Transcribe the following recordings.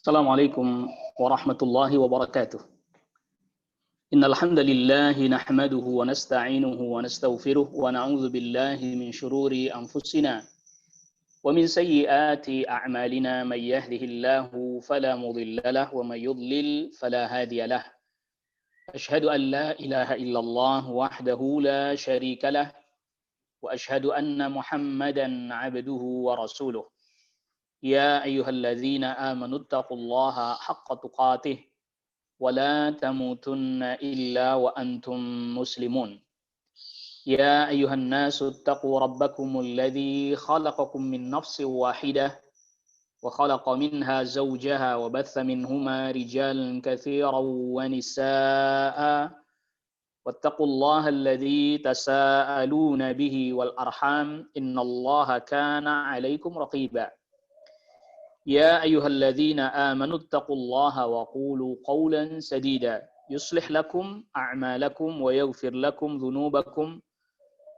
Assalamualaikum warahmatullahi wabarakatuh. Innal hamdalillah nahmaduhu wa nasta'inuhu wa nastaghfiruh wa na'udzu billahi min shururi anfusina wa min sayyiati a'malina may yahdihillahu fala mudilla lahu wa may yudlil fala hadiya lahu. Ashhadu an la ilaha illallah wahdahu la syarika lah wa ashhadu anna Muhammadan 'abduhu wa rasuluh. يا أيها الذين آمنوا اتقوا الله حق تقاته ولا تموتن إلا وأنتم مسلمون يا أيها الناس اتقوا ربكم الذي خلقكم من نفس واحدة وخلق منها زوجها وبث منهما رجالا كثيرا ونساء واتقوا الله الذي تساءلون به والأرحام إن الله كان عليكم رقيبا يا أيها الذين آمنوا اتقوا الله وقولوا قولا سديدا يصلح لكم أعمالكم ويغفر لكم ذنوبكم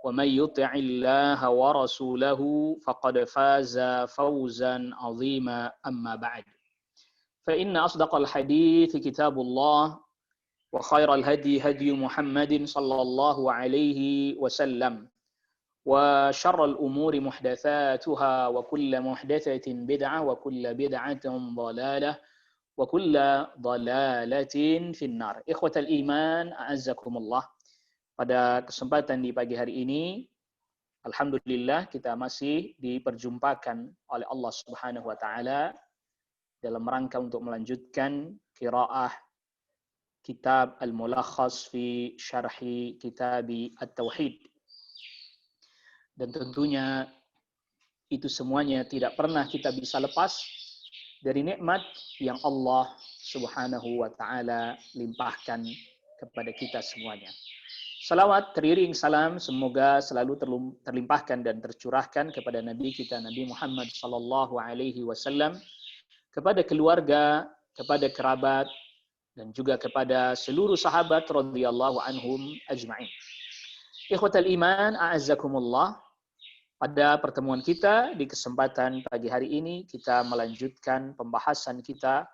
ومن يطع الله ورسوله فقد فاز فوزا عظيما أما بعد فإن أصدق الحديث كتاب الله وخير الهدي هدي محمد صلى الله عليه وسلم وشر الأمور محدثاتها وكل محدثة بدعة وكل بدعة ضلالة وكل ضلالة في النار. Ikhwatal iman, a'azzakumullah. Pada kesempatan di pagi hari ini, alhamdulillah kita masih diperjumpakan oleh Allah Subhanahu wa taala dalam rangka untuk melanjutkan qiraah kitab Al-Mulakhas fi Syarhi Kitab At-Tauhid. Dan tentunya itu semuanya tidak pernah kita bisa lepas dari nikmat yang Allah Subhanahu wa taala limpahkan kepada kita semuanya. Salawat teriring salam semoga selalu terlimpahkan dan tercurahkan kepada Nabi kita Nabi Muhammad sallallahu alaihi wasallam, kepada keluarga, kepada kerabat dan juga kepada seluruh sahabat radhiyallahu anhum ajma'in. Ikhwatal iman, a'azzakumullah. Pada pertemuan kita di kesempatan pagi hari ini, kita melanjutkan pembahasan kita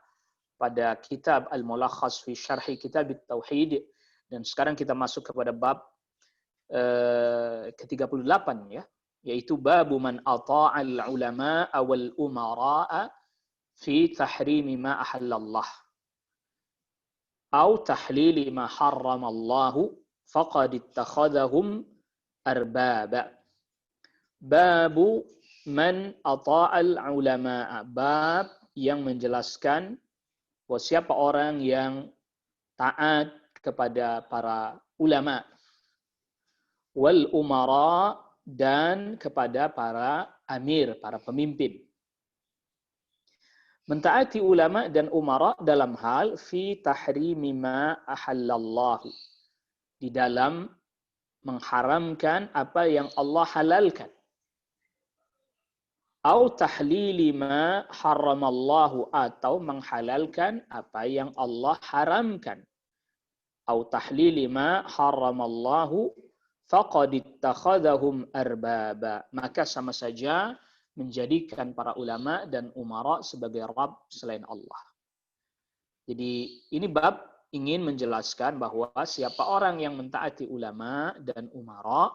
pada kitab Al-Mulakhas fi Syarhi Kitab At-Tauhid, dan sekarang kita masuk kepada bab ke-38 ya, yaitu babu man ata'al ulama wal umara fi tahrimi ma ahallallah atau tahlili ma harramallahu faqad ittakhadhahum arbaba. Babu man ata'al ulama, bab yang menjelaskan bahwa siapa orang yang taat kepada para ulama, wal umara, dan kepada para amir, para pemimpin. Mentaati ulama dan umara dalam hal fi tahrimi ma ahallallahu, di dalam mengharamkan apa yang Allah halalkan, atau tahlili ma haramallahu, atau menghalalkan apa yang Allah haramkan, atau tahlili ma haramallahu faqad ittakhadhahum arbaba, maka sama saja menjadikan para ulama dan umara sebagai Rabb selain Allah. Jadi ini bab ingin menjelaskan bahwa siapa orang yang mentaati ulama dan umara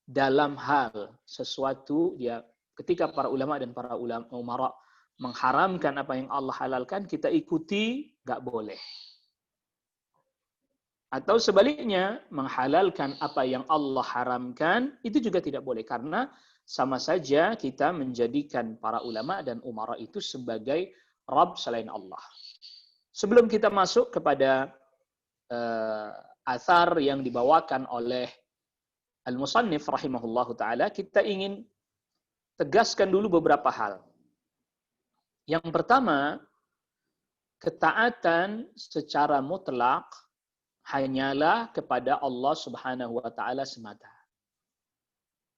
dalam hal sesuatu, dia ketika para ulama dan para umara mengharamkan apa yang Allah halalkan, kita ikuti, nggak boleh. Atau sebaliknya, menghalalkan apa yang Allah haramkan, itu juga tidak boleh. Karena sama saja kita menjadikan para ulama dan umara itu sebagai Rabb selain Allah. Sebelum kita masuk kepada athar yang dibawakan oleh Al-Musannif rahimahullahu ta'ala, kita ingin tegaskan dulu beberapa hal. Yang pertama, ketaatan secara mutlak hanyalah kepada Allah Subhanahu wa taala semata.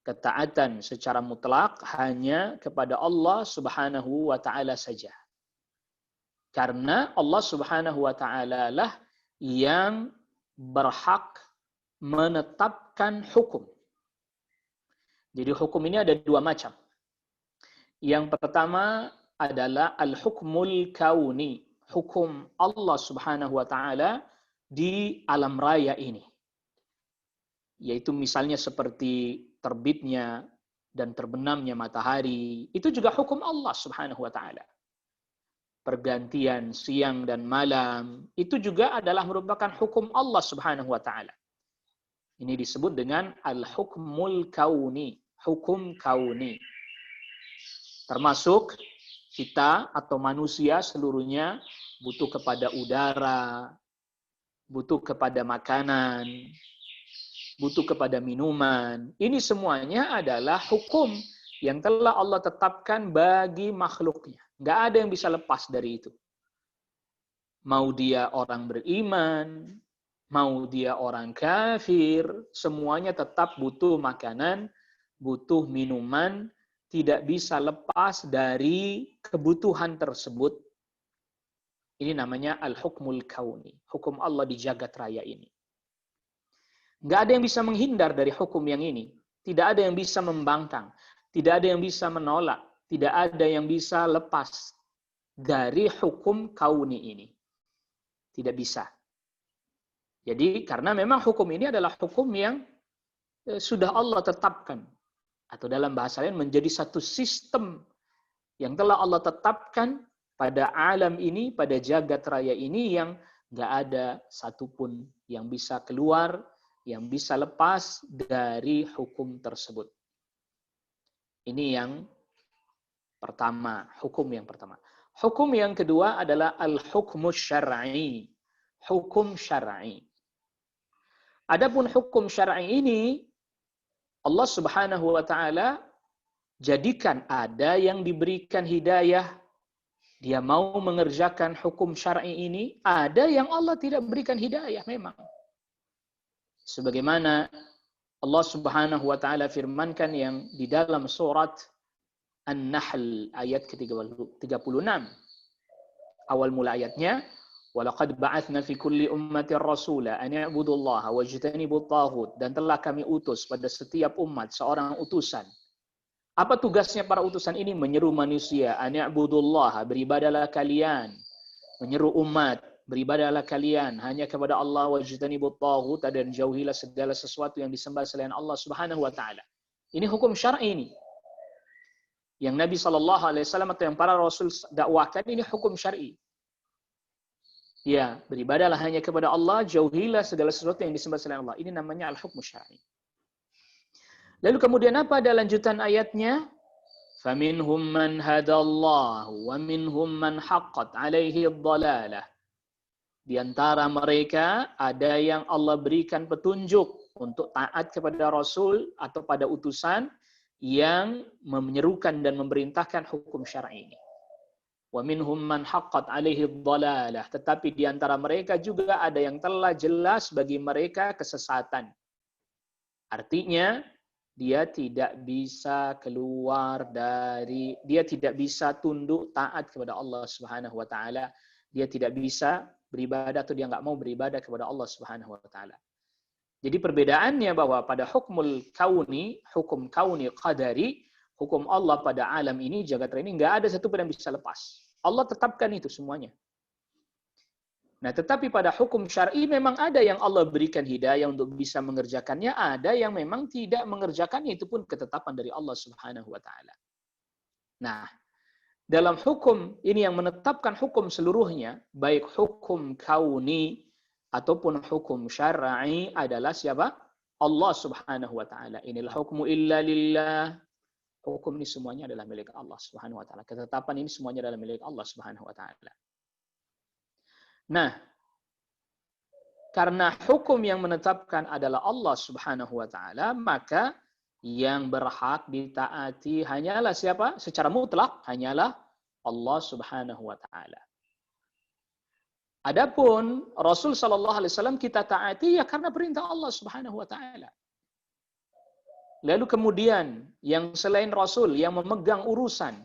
Ketaatan secara mutlak hanya kepada Allah Subhanahu wa taala saja. Karena Allah Subhanahu wa taala lah yang berhak menetapkan hukum. Jadi hukum ini ada dua macam. Yang pertama, adalah al-hukmul kauni, hukum Allah Subhanahu wa taala di alam raya ini. Yaitu misalnya seperti terbitnya dan terbenamnya matahari, itu juga hukum Allah Subhanahu wa taala. Pergantian siang dan malam, itu juga adalah merupakan hukum Allah Subhanahu wa taala. Ini disebut dengan al-hukmul kauni, hukum kauni. Termasuk kita atau manusia seluruhnya butuh kepada udara, butuh kepada makanan, butuh kepada minuman. Ini semuanya adalah hukum yang telah Allah tetapkan bagi makhluknya. Nggak ada yang bisa lepas dari itu. Mau dia orang beriman, mau dia orang kafir, semuanya tetap butuh makanan, butuh minuman, tidak bisa lepas dari kebutuhan tersebut. Ini namanya al-hukmul kauni, hukum Allah di jagat raya ini. Nggak ada yang bisa menghindar dari hukum yang ini. Tidak ada yang bisa membangkang. Tidak ada yang bisa menolak. Tidak ada yang bisa lepas dari hukum kauni ini. Tidak bisa. Jadi karena memang hukum ini adalah hukum yang sudah Allah tetapkan. Atau dalam bahasa lain menjadi satu sistem yang telah Allah tetapkan pada alam ini, pada jagat raya ini yang nggak ada satupun yang bisa keluar, yang bisa lepas dari hukum tersebut. Ini yang pertama, hukum yang pertama. Hukum yang kedua adalah al-hukmus syar'i. Hukum syar'i. Adapun hukum syar'i ini Allah Subhanahu wa taala jadikan ada yang diberikan hidayah, dia mau mengerjakan hukum syar'i ini, ada yang Allah tidak berikan hidayah memang. Sebagaimana Allah Subhanahu wa taala firmankan yang di dalam surat An-Nahl ayat ke-36. Awal mula ayatnya, "Walaqad ba'atsna fi kulli ummatin rasula an ya'budullaha wajtanibut taghut." Dan telah kami utus pada setiap umat seorang utusan. Apa tugasnya para utusan ini? Menyeru manusia, an ya'budullaha, beribadahlah kalian. Menyeru umat, beribadahlah kalian hanya kepada Allah, wajtanibut taghut, dan jauhilah segala sesuatu yang disembah selain Allah Subhanahu wa taala. Ini hukum syar'i ini. Yang Nabi SAW atau yang para Rasul dakwahkan ini hukum syar'i. Ya, beribadahlah hanya kepada Allah, jauhilah segala sesuatu yang disembah selain Allah. Ini namanya al-hukmu syar'i. Lalu kemudian apa ada lanjutan ayatnya? فَمِنْهُمْ مَنْ هَدَى اللَّهُ وَمِنْهُمْ مَنْ حَقَّتْ عَلَيْهِ الضَّلَالَةُ. Di antara mereka ada yang Allah berikan petunjuk untuk taat kepada Rasul atau pada utusan yang menyerukan dan memerintahkan hukum syar'i ini. Wa minhum man haqqat 'alaihi dhalalah, tetapi di antara mereka juga ada yang telah jelas bagi mereka kesesatan. Artinya dia tidak bisa keluar dari, dia tidak bisa tunduk taat kepada Allah Subhanahu wa taala. Dia tidak bisa beribadah atau dia enggak mau beribadah kepada Allah Subhanahu wa taala. Jadi perbedaannya bahwa pada hukmul kauni, hukum kauni qadari, hukum Allah pada alam ini, jagat raya ini, nggak ada satu pun yang bisa lepas. Allah tetapkan itu semuanya. Nah, tetapi pada hukum syar'i memang ada yang Allah berikan hidayah untuk bisa mengerjakannya, ada yang memang tidak mengerjakannya, itu pun ketetapan dari Allah Subhanahu wa taala. Nah, dalam hukum ini yang menetapkan hukum seluruhnya, baik hukum kauni ataupun hukum syar'i adalah siapa? Allah Subhanahu wa taala. Inil hukmu illa lillah. Hukum ini semuanya adalah milik Allah Subhanahu wa taala. Ketetapan ini semuanya adalah milik Allah Subhanahu wa taala. Nah, karena hukum yang menetapkan adalah Allah Subhanahu wa taala, maka yang berhak ditaati hanyalah siapa? Secara mutlak hanyalah Allah Subhanahu wa taala. Adapun Rasul sallallahu alaihi wasallam kita taati ya karena perintah Allah Subhanahu wa taala. Lalu kemudian yang selain Rasul yang memegang urusan.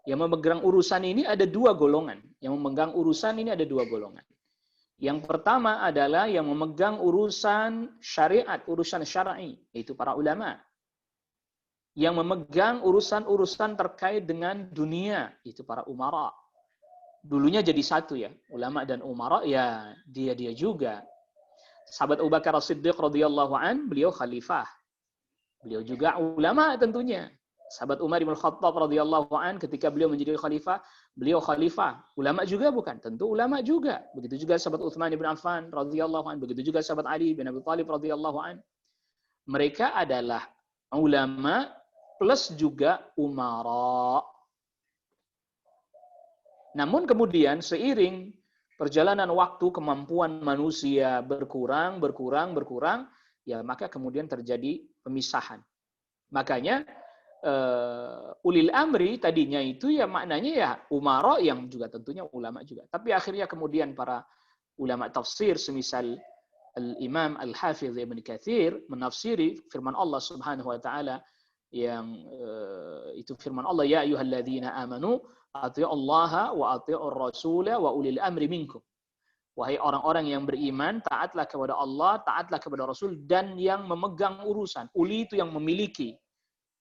Yang memegang urusan ini ada dua golongan. Yang memegang urusan ini ada dua golongan. Yang pertama adalah yang memegang urusan syariat, urusan syar'i, yaitu para ulama. yang memegang urusan-urusan terkait dengan dunia, itu para umara. Dulunya jadi satu ya, ulama dan umara ya dia juga. Sahabat Abu Bakar As-Siddiq radhiyallahu an, beliau khalifah. Beliau juga ulama tentunya. Sahabat Umar bin Khattab radhiyallahu an, ketika beliau menjadi khalifah, beliau khalifah. Ulama juga bukan? Tentu ulama juga. Begitu juga sahabat Utsman bin Affan radhiyallahu an, begitu juga sahabat Ali bin Abi Thalib radhiyallahu an. Mereka adalah ulama plus juga umara. Namun kemudian seiring perjalanan waktu, kemampuan manusia berkurang, ya maka kemudian terjadi pemisahan. Makanya ulil amri tadinya itu ya maknanya ya umara yang juga tentunya ulama juga. Tapi akhirnya kemudian para ulama tafsir semisal Al-Imam Al-Hafidh Ibn Katsir menafsiri firman Allah Subhanahu wa taala yang itu firman Allah, ya ayyuhalladzina amanu athi'ullaha wa athi'ur rasula wa ulil amri minkum. Wahai orang-orang yang beriman, taatlah kepada Allah, taatlah kepada Rasul, dan yang memegang urusan. Uli itu yang memiliki.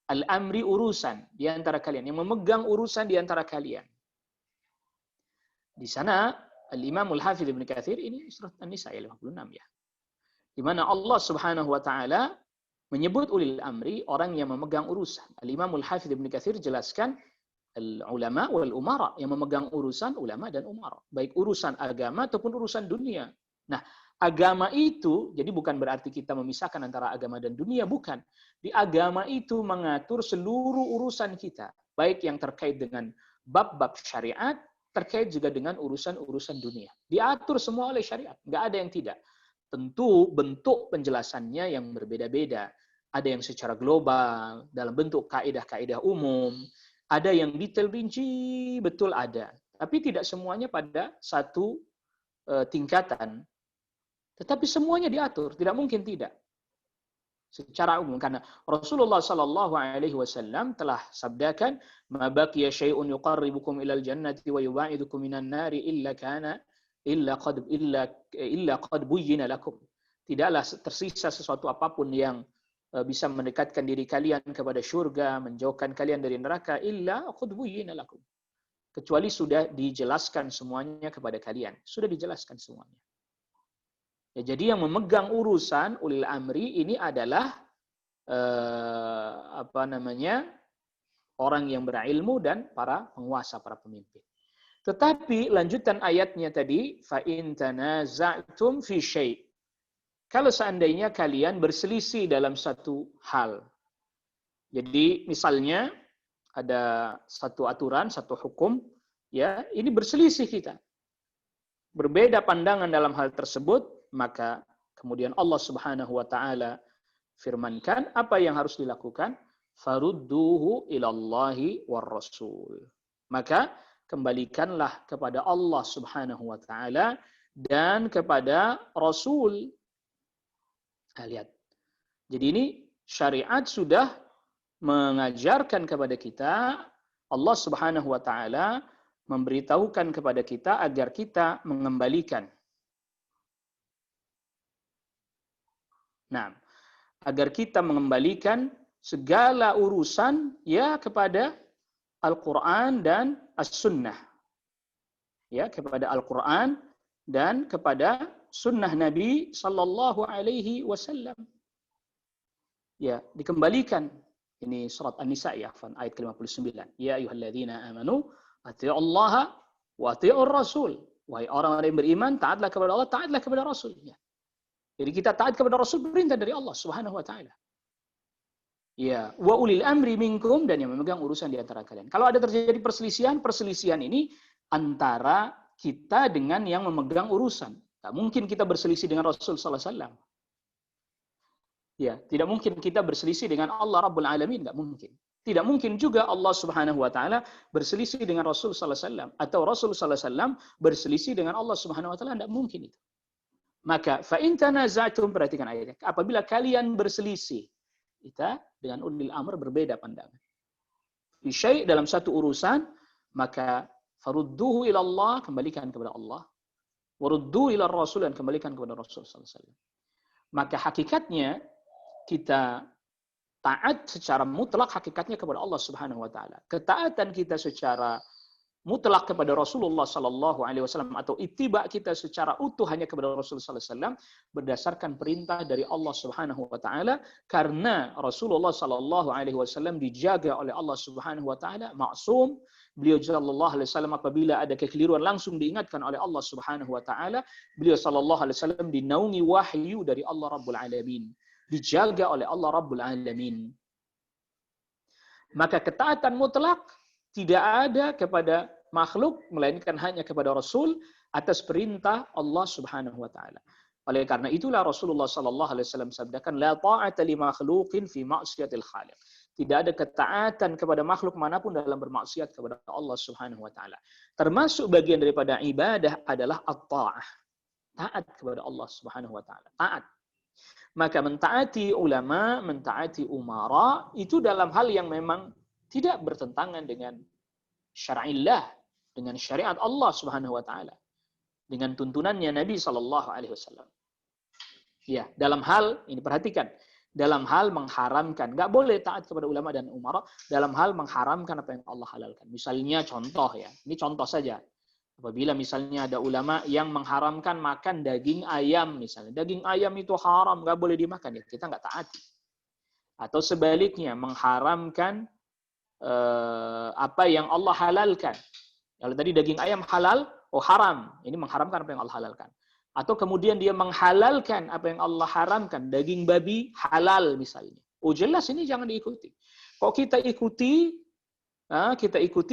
Al-amri urusan di antara kalian. Yang memegang urusan di antara kalian. Di sana, Al-Imam Al-Hafidh Ibn Katsir, ini surat An-Nisa ayat 56 ya. Di mana Allah Subhanahu wa taala menyebut ulil amri, orang yang memegang urusan. Al-Imam Al-Hafidh Ibn Katsir jelaskan al-ulama wal umara, yang memegang urusan ulama dan umara, baik urusan agama ataupun urusan dunia. Nah, agama itu jadi bukan berarti kita memisahkan antara agama dan dunia, bukan. Di agama itu mengatur seluruh urusan kita, baik yang terkait dengan bab-bab syariat, terkait juga dengan urusan-urusan dunia. Diatur semua oleh syariat, nggak ada yang tidak. Tentu bentuk penjelasannya yang berbeda-beda. Ada yang secara global, dalam bentuk kaidah-kaidah umum, ada yang detail rinci, betul ada. Tapi tidak semuanya pada satu tingkatan. Tetapi semuanya diatur, tidak mungkin tidak. Secara umum, karena Rasulullah Sallallahu Alaihi Wasallam telah sabdakan, "Ma baqiya syai'un yuqarribukum ilal jannati wa yubaidukum minan nari illa qad buyyina lakum." Tidaklah tersisa sesuatu apapun yang bisa mendekatkan diri kalian kepada syurga, menjauhkan kalian dari neraka, illa qad buyyina lakum. Kecuali sudah dijelaskan semuanya kepada kalian. Sudah dijelaskan semuanya. Ya, jadi yang memegang urusan ulil amri ini adalah orang yang berilmu dan para penguasa, para pemimpin. Tetapi lanjutan ayatnya tadi, fa in tanaza'tum fi syai'. Kalau seandainya kalian berselisih dalam satu hal. Jadi misalnya ada satu aturan, satu hukum, ya, ini berselisih kita. Berbeda pandangan dalam hal tersebut, maka kemudian Allah Subhanahu wa taala firmankan apa yang harus dilakukan? Farudduhu ilallahi war rasul. Maka kembalikanlah kepada Allah Subhanahu wa taala dan kepada Rasul. Lihat. Jadi ini syariat sudah mengajarkan kepada kita, Allah Subhanahu wa taala memberitahukan kepada kita agar kita mengembalikan. Nah, agar kita mengembalikan segala urusan ya kepada Al-Qur'an dan As-Sunnah. Ya, kepada Al-Qur'an dan kepada sunnah Nabi sallallahu alaihi wasallam. Ya, dikembalikan. Ini surat An-Nisa ya, ayat ke-59. Ya ayyuhalladzina amanu athi'ullaha wa athi'ur rasul. Wahai orang-orang yang beriman, taatlah kepada Allah, taatlah kepada Rasul. Ya. Jadi kita taat kepada Rasul, perintah dari Allah Subhanahu wa taala. Ya, wa ulil amri minkum, dan yang memegang urusan di antara kalian. Kalau ada terjadi perselisihan ini antara kita dengan yang memegang urusan. Tak mungkin kita berselisih dengan Rasul sallallahu alaihi wasallam. Ya, tidak mungkin kita berselisih dengan Allah Rabbul Alamin, enggak mungkin. Tidak mungkin juga Allah Subhanahu wa taala berselisih dengan Rasul sallallahu alaihi wasallam atau Rasul sallallahu alaihi wasallam berselisih dengan Allah Subhanahu wa taala, enggak mungkin itu. Maka fa in tanaza'tum, perhatikan ayatnya. Apabila kalian berselisih, kita dengan ulil amr berbeda pandangan. Fi syai' dalam satu urusan, maka farudduhu ila Allah, kembalikan kepada Allah. Waruddu ila Rasul, dan kembalikan kepada Rasul sallallahu alaihi wasallam. Maka hakikatnya kita taat secara mutlak hakikatnya kepada Allah Subhanahu wa taala. Ketaatan kita secara mutlak kepada Rasulullah sallallahu alaihi wasallam atau ittiba kita secara utuh hanya kepada Rasulullah sallallahu alaihi wasallam berdasarkan perintah dari Allah Subhanahu wa taala, karena Rasulullah sallallahu alaihi wasallam dijaga oleh Allah Subhanahu wa taala, maksum. Beliau sallallahu alaihi wasallam apabila ada kekeliruan langsung diingatkan oleh Allah Subhanahu wa taala. Beliau sallallahu alaihi wasallam dinaungi wahyu dari Allah Rabbul Alamin, dijaga oleh Allah Rabbul Alamin. Maka ketaatan mutlak tidak ada kepada makhluk, melainkan hanya kepada Rasul atas perintah Allah Subhanahu wa taala. Oleh karena itulah Rasulullah sallallahu alaihi wasallam sabdakan, la ta'ata li makhluqin fi ma'siyatil khaliq. Tidak ada ketaatan kepada makhluk manapun dalam bermaksiat kepada Allah Subhanahu wa taala. Termasuk bagian daripada ibadah adalah at-ta'ah. Taat kepada Allah Subhanahu wa taala. Taat. Maka mentaati ulama, mentaati umara itu dalam hal yang memang tidak bertentangan dengan syar'illah, dengan syariat Allah Subhanahu wa taala, dengan tuntunannya Nabi sallallahu alaihi wasallam. Ya, dalam hal ini perhatikan, dalam hal mengharamkan, enggak boleh taat kepada ulama dan umara dalam hal mengharamkan apa yang Allah halalkan. Misalnya contoh ya, ini contoh saja. Apabila misalnya ada ulama yang mengharamkan makan daging ayam misalnya, daging ayam itu haram, enggak boleh dimakan, ya kita enggak taati. Atau sebaliknya mengharamkan apa yang Allah halalkan. Kalau tadi daging ayam halal, oh haram. Ini mengharamkan apa yang Allah halalkan. Atau kemudian dia menghalalkan apa yang Allah haramkan. Daging babi halal misalnya. Oh jelas ini jangan diikuti. Kok kita ikuti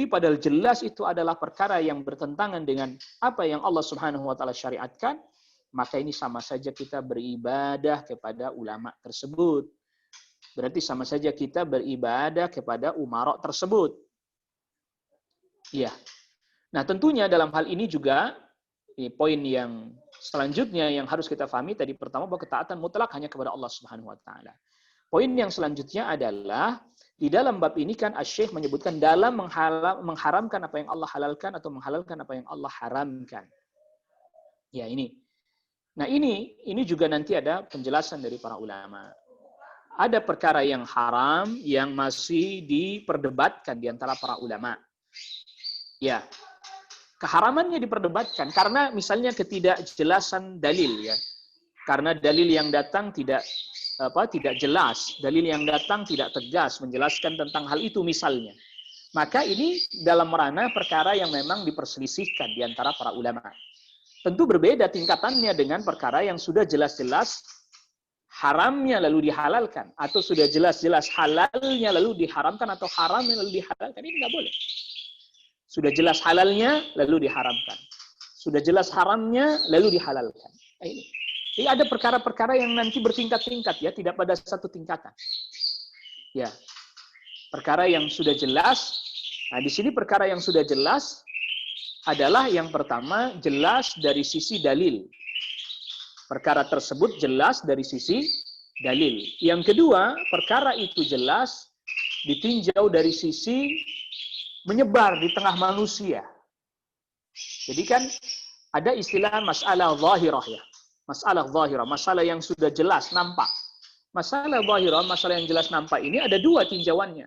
padahal jelas itu adalah perkara yang bertentangan dengan apa yang Allah Subhanahu wa taala syariatkan, maka ini sama saja kita beribadah kepada ulama tersebut. Berarti sama saja kita beribadah kepada umara tersebut. Ya. Nah, tentunya dalam hal ini juga poin yang selanjutnya yang harus kita pahami tadi, pertama bahwa ketaatan mutlak hanya kepada Allah Subhanahu wa taala. Poin yang selanjutnya adalah di dalam bab ini kan Asy-Syaikh menyebutkan dalam mengharamkan apa yang Allah halalkan atau menghalalkan apa yang Allah haramkan. Ya, ini. Nah, ini juga nanti ada penjelasan dari para ulama. Ada perkara yang haram yang masih diperdebatkan di antara para ulama. Ya. Keharamannya diperdebatkan karena misalnya ketidakjelasan dalil ya. Karena dalil yang datang tidak jelas, dalil yang datang tidak tegas menjelaskan tentang hal itu misalnya. Maka ini dalam ranah perkara yang memang diperselisihkan di antara para ulama. Tentu berbeda tingkatannya dengan perkara yang sudah jelas-jelas haramnya lalu dihalalkan, atau sudah jelas-jelas halalnya lalu diharamkan, atau haramnya lalu dihalalkan. Ini nggak boleh. Sudah jelas halalnya, lalu diharamkan. Sudah jelas haramnya, lalu dihalalkan. Nah, ini. Jadi ada perkara-perkara yang nanti bertingkat-tingkat, ya, tidak pada satu tingkatan. Ya, perkara yang sudah jelas. Nah, di sini perkara yang sudah jelas adalah yang pertama jelas dari sisi dalil. Perkara tersebut jelas dari sisi dalil. Yang kedua, perkara itu jelas ditinjau dari sisi menyebar di tengah manusia. Jadi kan ada istilah masalah zahirah ya. Masalah zahirah, masalah yang sudah jelas nampak. Masalah zahirah, masalah yang jelas nampak ini ada dua tinjauannya.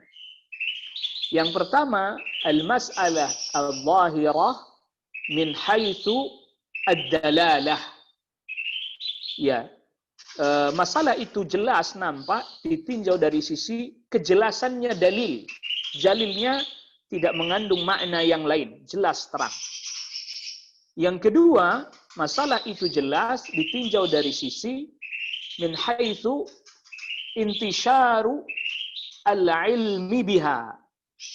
Yang pertama, al-mas'alah al-zahirah min haitsu ad-dalalah. Ya. Masalah itu jelas nampak ditinjau dari sisi kejelasannya dalil. Dalilnya tidak mengandung makna yang lain, jelas terang. Yang kedua, masalah itu jelas ditinjau dari sisi min haitsu intisyaru al-ilmi biha.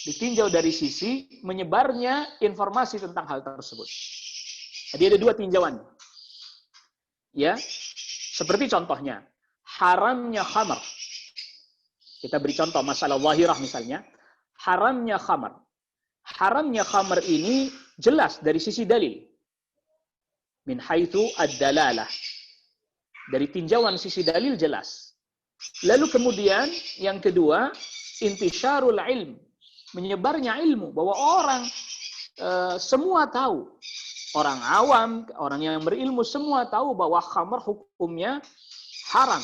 Ditinjau dari sisi menyebarnya informasi tentang hal tersebut. Jadi ada dua tinjauan. Ya. Seperti contohnya, haramnya khamar. Kita beri contoh masalah zahirah misalnya, haramnya khamar. Haramnya khamar ini jelas dari sisi dalil. Min haitsu ad-dalalah. Dari tinjauan sisi dalil jelas. Lalu kemudian yang kedua, intisyarul ilm. Menyebarnya ilmu bahwa orang semua tahu. Orang awam, orang yang berilmu semua tahu bahwa khamar hukumnya haram.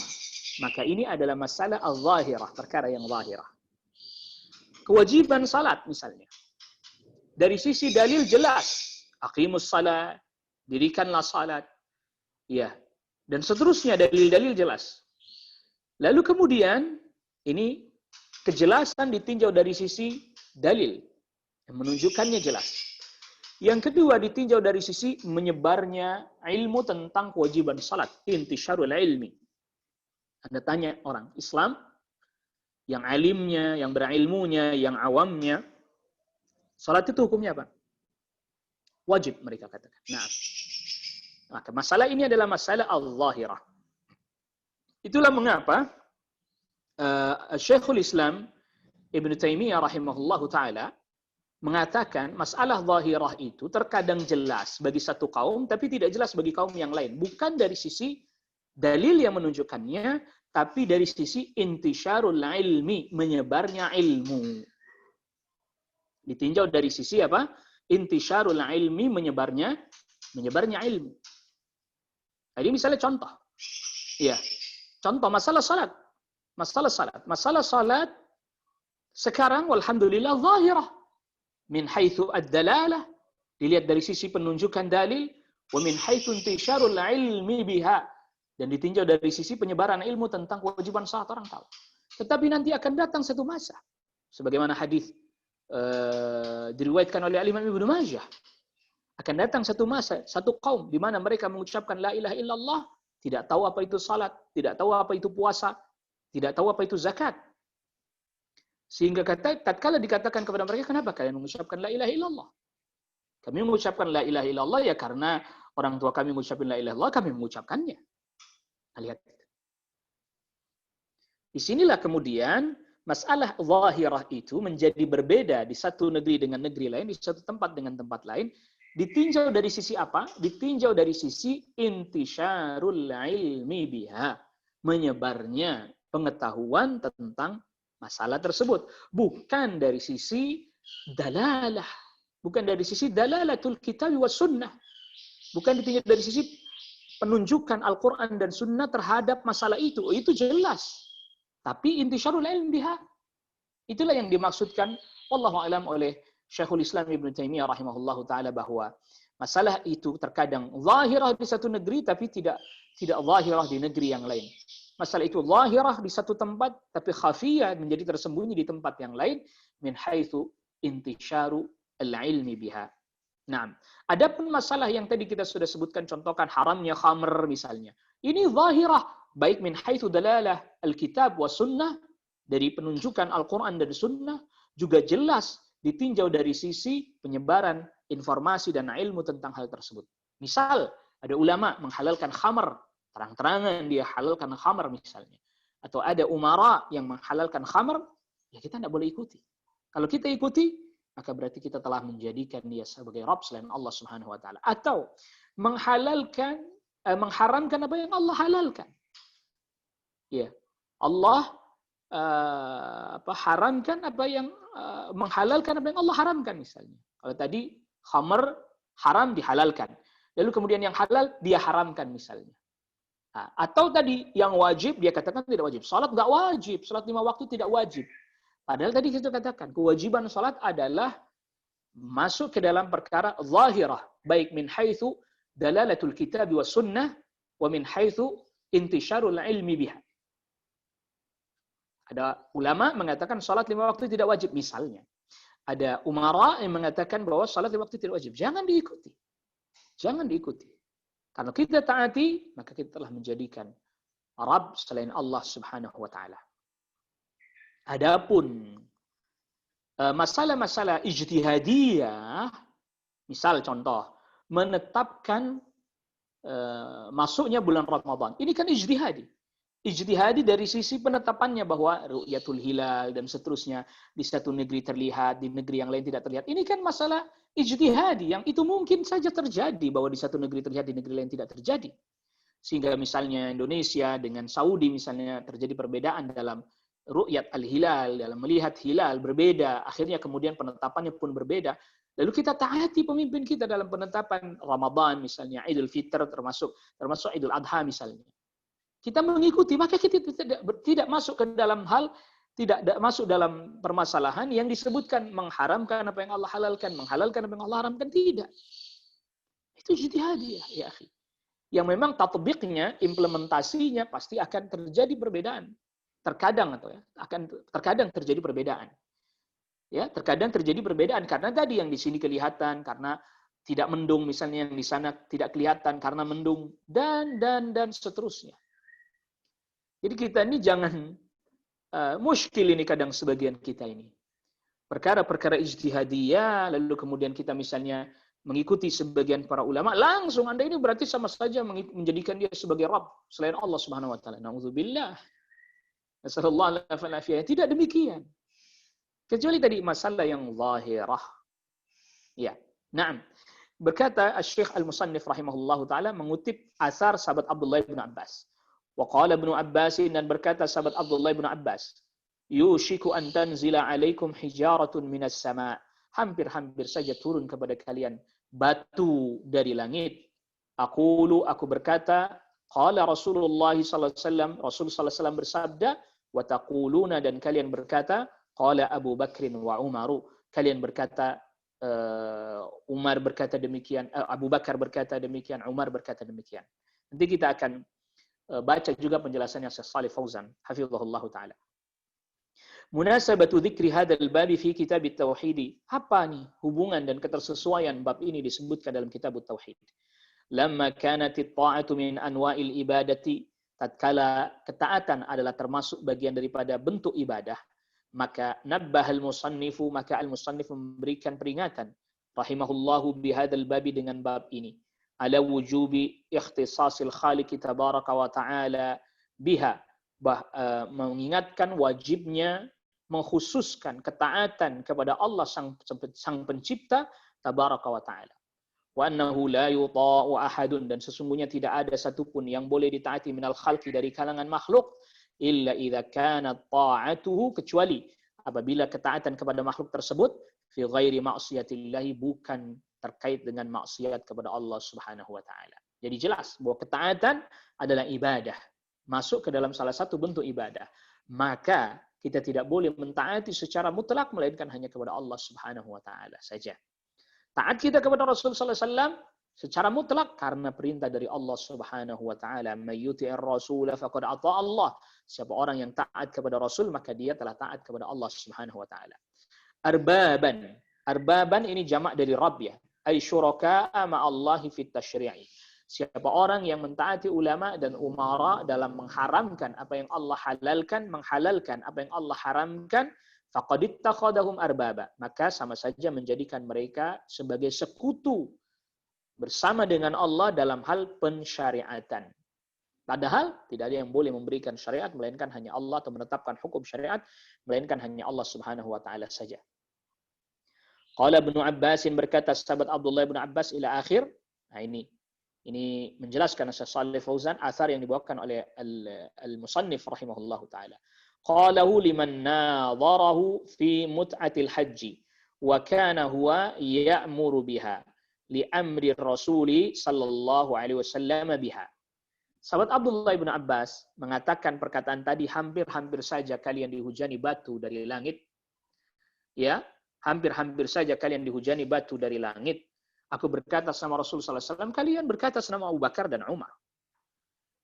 Maka ini adalah masalah al-zahirah, perkara yang zahirah. Kewajiban salat misalnya. Dari sisi dalil jelas. Aqimus salat, dirikanlah salat. Ya. Dan seterusnya dalil-dalil jelas. Lalu kemudian ini kejelasan ditinjau dari sisi dalil yang menunjukkannya jelas. Yang kedua ditinjau dari sisi menyebarnya ilmu tentang kewajiban salat, intisyarul ilmi. Anda tanya orang Islam yang alimnya, yang berilmunya, yang awamnya, salat itu hukumnya apa? Wajib mereka katakan. Nah, maka masalah ini adalah masalah al-zahirah. Itulah mengapa Syekhul Islam Ibn Taimiyah rahimahullahu ta'ala mengatakan masalah zahirah itu terkadang jelas bagi satu kaum, tapi tidak jelas bagi kaum yang lain. Bukan dari sisi dalil yang menunjukkannya, tapi dari sisi intisyarul ilmi, menyebarnya ilmu. Ditinjau dari sisi apa? Intisyarul ilmi, menyebarnya ilmu. Jadi misalnya contoh. Ya. Contoh masalah salat. Masalah salat sekarang walhamdulillah zahirah. Min haitsu ad-dalalah, dilihat dari sisi penunjukan dalil, wa min haitsu intisyarul ilmi biha, dan ditinjau dari sisi penyebaran ilmu tentang kewajiban salat orang tahu. Tetapi nanti akan datang satu masa, sebagaimana hadis diriwayatkan oleh Imam Ibnu Majah, akan datang satu masa, satu kaum di mana mereka mengucapkan la ilaha illallah, tidak tahu apa itu salat, tidak tahu apa itu puasa, tidak tahu apa itu zakat. Sehingga tatkala dikatakan kepada mereka, kenapa kalian mengucapkan la ilaha illallah? Kami mengucapkan la ilaha illallah ya karena orang tua kami mengucapkan la ilaha illallah, kami mengucapkannya. Nah, lihat. Di sinilah kemudian masalah zahirah itu menjadi berbeda di satu negeri dengan negeri lain, di satu tempat dengan tempat lain. Ditinjau dari sisi apa? Ditinjau dari sisi intisyarul ilmi biha, menyebarnya pengetahuan tentang masalah tersebut, bukan dari sisi dalalah, bukan dari sisi dalalatul kitab wa sunnah, bukan ditinjau dari sisi penunjukan Al-Quran dan Sunnah terhadap masalah itu jelas, tapi intisyarul ilm biha, itulah yang dimaksudkan wallahu alam oleh Syekhul Islam Ibn Taimiyah rahimahullahu taala, bahwa masalah itu terkadang zahirah di satu negeri tapi tidak zahirah di negeri yang lain. Masalah itu zahirah di satu tempat, tapi khafiyah, menjadi tersembunyi di tempat yang lain, min haitsu intisyaru al-ilmi biha. Nah, adapun masalah yang tadi kita sudah sebutkan, contohkan haramnya khamr misalnya. Ini zahirah, baik min haitsu dalalah al-kitab wa sunnah, dari penunjukan Al-Quran dan Sunnah, juga jelas ditinjau dari sisi penyebaran informasi dan ilmu tentang hal tersebut. Misal, ada ulama menghalalkan khamr, terang-terangan dia halalkan khamr misalnya. Atau ada umara yang menghalalkan khamr, ya kita tidak boleh ikuti. Kalau kita ikuti, maka berarti kita telah menjadikan dia sebagai Rabb selain Allah Subhanahu wa taala. Atau mengharamkan apa yang Allah halalkan. Ya. Allah haramkan apa yang menghalalkan apa yang Allah haramkan misalnya. Kalau tadi khamr haram dihalalkan. Lalu kemudian yang halal dia haramkan misalnya. Atau tadi yang wajib dia katakan tidak wajib. Salat enggak wajib, salat 5 waktu tidak wajib. Padahal tadi kita katakan kewajiban salat adalah masuk ke dalam perkara zahirah, baik min haitsu dalalatul kitab wa sunnah wa min haitsu intisyarul ilmi biha. Ada ulama mengatakan salat 5 waktu tidak wajib misalnya. Ada umara yang mengatakan bahwa salat 5 waktu tidak wajib. Jangan diikuti. Jangan diikuti. Kalau kita taati, maka kita telah menjadikan Rabb selain Allah Subhanahu wa taala. Adapun masalah-masalah ijtihadiyah, misal contoh, menetapkan masuknya bulan Ramadan. Ini kan ijtihadi. Ijtihadi dari sisi penetapannya bahwa ru'yatul hilal dan seterusnya di satu negeri terlihat, di negeri yang lain tidak terlihat. Ini kan masalah ijtihadi yang itu mungkin saja terjadi, bahwa di satu negeri terjadi, di negeri lain tidak terjadi. Sehingga misalnya Indonesia dengan Saudi misalnya terjadi perbedaan dalam ru'yat al-hilal, dalam melihat hilal berbeda, akhirnya kemudian penetapannya pun berbeda. Lalu kita taati pemimpin kita dalam penetapan Ramadan misalnya, Idul Fitr termasuk Idul Adha misalnya. kita mengikuti, maka kita tidak masuk ke dalam hal, tidak masuk dalam permasalahan yang disebutkan mengharamkan apa yang Allah halalkan, menghalalkan apa yang Allah haramkan, tidak. Itu ijtihadiyah, ya akhi. Yang memang tatbiqnya, implementasinya pasti akan terjadi perbedaan. Terkadang terkadang terjadi perbedaan. Ya, terkadang terjadi perbedaan karena tadi yang di sini kelihatan karena tidak mendung, misalnya yang di sana tidak kelihatan karena mendung, dan seterusnya. Jadi kita ini jangan muskil ini kadang sebagian kita ini. Perkara-perkara ijtihadiyah, lalu kemudian kita misalnya mengikuti sebagian para ulama, langsung Anda ini berarti sama saja menjadikan dia sebagai Rabb selain Allah Subhanahu wa taala. Nauzubillah. Nasallallahu alaihi. Tidak demikian. Kecuali tadi masalah yang zahirah. Ya. Naam. Berkata Asy-Syaikh Al-Musannif rahimahullahu taala mengutip asar sahabat Abdullah bin Abbas. Wa qala Ibnu Abbas, dan berkata sahabat Abdullah bin Abbas, yushiku an tanzila alaikum hijaratun minas sama'. Hampir-hampir saja turun kepada kalian batu dari langit. Aku berkata, qala Rasulullah sallallahu alaihi wasallam, Rasul sallallahu alaihi wasallam bersabda, wa taquluna, dan kalian berkata, qala Abu Bakrin wa Umaru, kalian berkata, Umar berkata demikian, Abu Bakar berkata demikian, Umar berkata demikian. Nanti kita akan baca juga penjelasannya Syekh Shalih Fauzan hafizahullah taala. Munasabatu dzikri hadzal bab fi kitab at-tauhid. Apa nih hubungan dan ketersesuaian bab ini disebutkan dalam kitab at-tauhid. Lamma kanat at-ta'atu min anwa'il ibadati, tatkala ketaatan adalah termasuk bagian daripada bentuk ibadah, maka nabbahal musannifu, maka al-musannif memberikan peringatan rahimahullahu bihadzal bab, dengan bab ini, ala wujubi ikhtisasil khaliq tabaraka wa ta'ala biha, mengingatkan wajibnya mengkhususkan ketaatan kepada Allah sang pencipta tabaraka wa ta'ala. Wa annahu la yuta'u ahadun, dan sesungguhnya tidak ada satupun yang boleh ditaati minal khalqi, dari kalangan makhluk, illa idza kanat ta'atuhu, kecuali apabila ketaatan kepada makhluk tersebut fi ghairi ma'siyatillahi, bukan terkait dengan maksiat kepada Allah Subhanahu wa taala. Jadi jelas bahwa ketaatan adalah ibadah, masuk ke dalam salah satu bentuk ibadah. Maka kita tidak boleh mentaati secara mutlak melainkan hanya kepada Allah Subhanahu wa taala saja. Taat kita kepada Rasul sallallahu alaihi wasallam secara mutlak karena perintah dari Allah Subhanahu wa taala, may yuti'ir rasul faqad ata'a Allah. Siapa orang yang taat kepada Rasul maka dia telah taat kepada Allah Subhanahu wa taala. Arbaban ini jamak dari Rabb, ya. Ay syuraka'a ma'allahi fit tasyri'i. Siapa orang yang mentaati ulama dan umara dalam mengharamkan apa yang Allah halalkan, menghalalkan apa yang Allah haramkan, faqad ittakhadhum arbaba, maka sama saja menjadikan mereka sebagai sekutu bersama dengan Allah dalam hal pensyariatan. Padahal tidak ada yang boleh memberikan syariat melainkan hanya Allah, atau menetapkan hukum syariat melainkan hanya Allah Subhanahu wa taala saja. Qala Ibnu Abbas, berkata sahabat Abdullah bin Abbas ila akhir. Nah, ini menjelaskan Syekh Shalih Fauzan asar yang dibawakan oleh al-musannif rahimahullahu taala. Qalahu liman nadharahu fi mut'atil haji wa kana huwa ya'muru biha li amri rasuli sallallahu alaihi wasallam biha. Sahabat Abdullah bin Abbas mengatakan perkataan tadi, hampir-hampir saja kalian dihujani batu dari langit. Ya, hampir-hampir saja kalian dihujani batu dari langit. Aku berkata sama Rasul sallallahu alaihi wasallam, kalian berkata sama Abu Bakar dan Umar.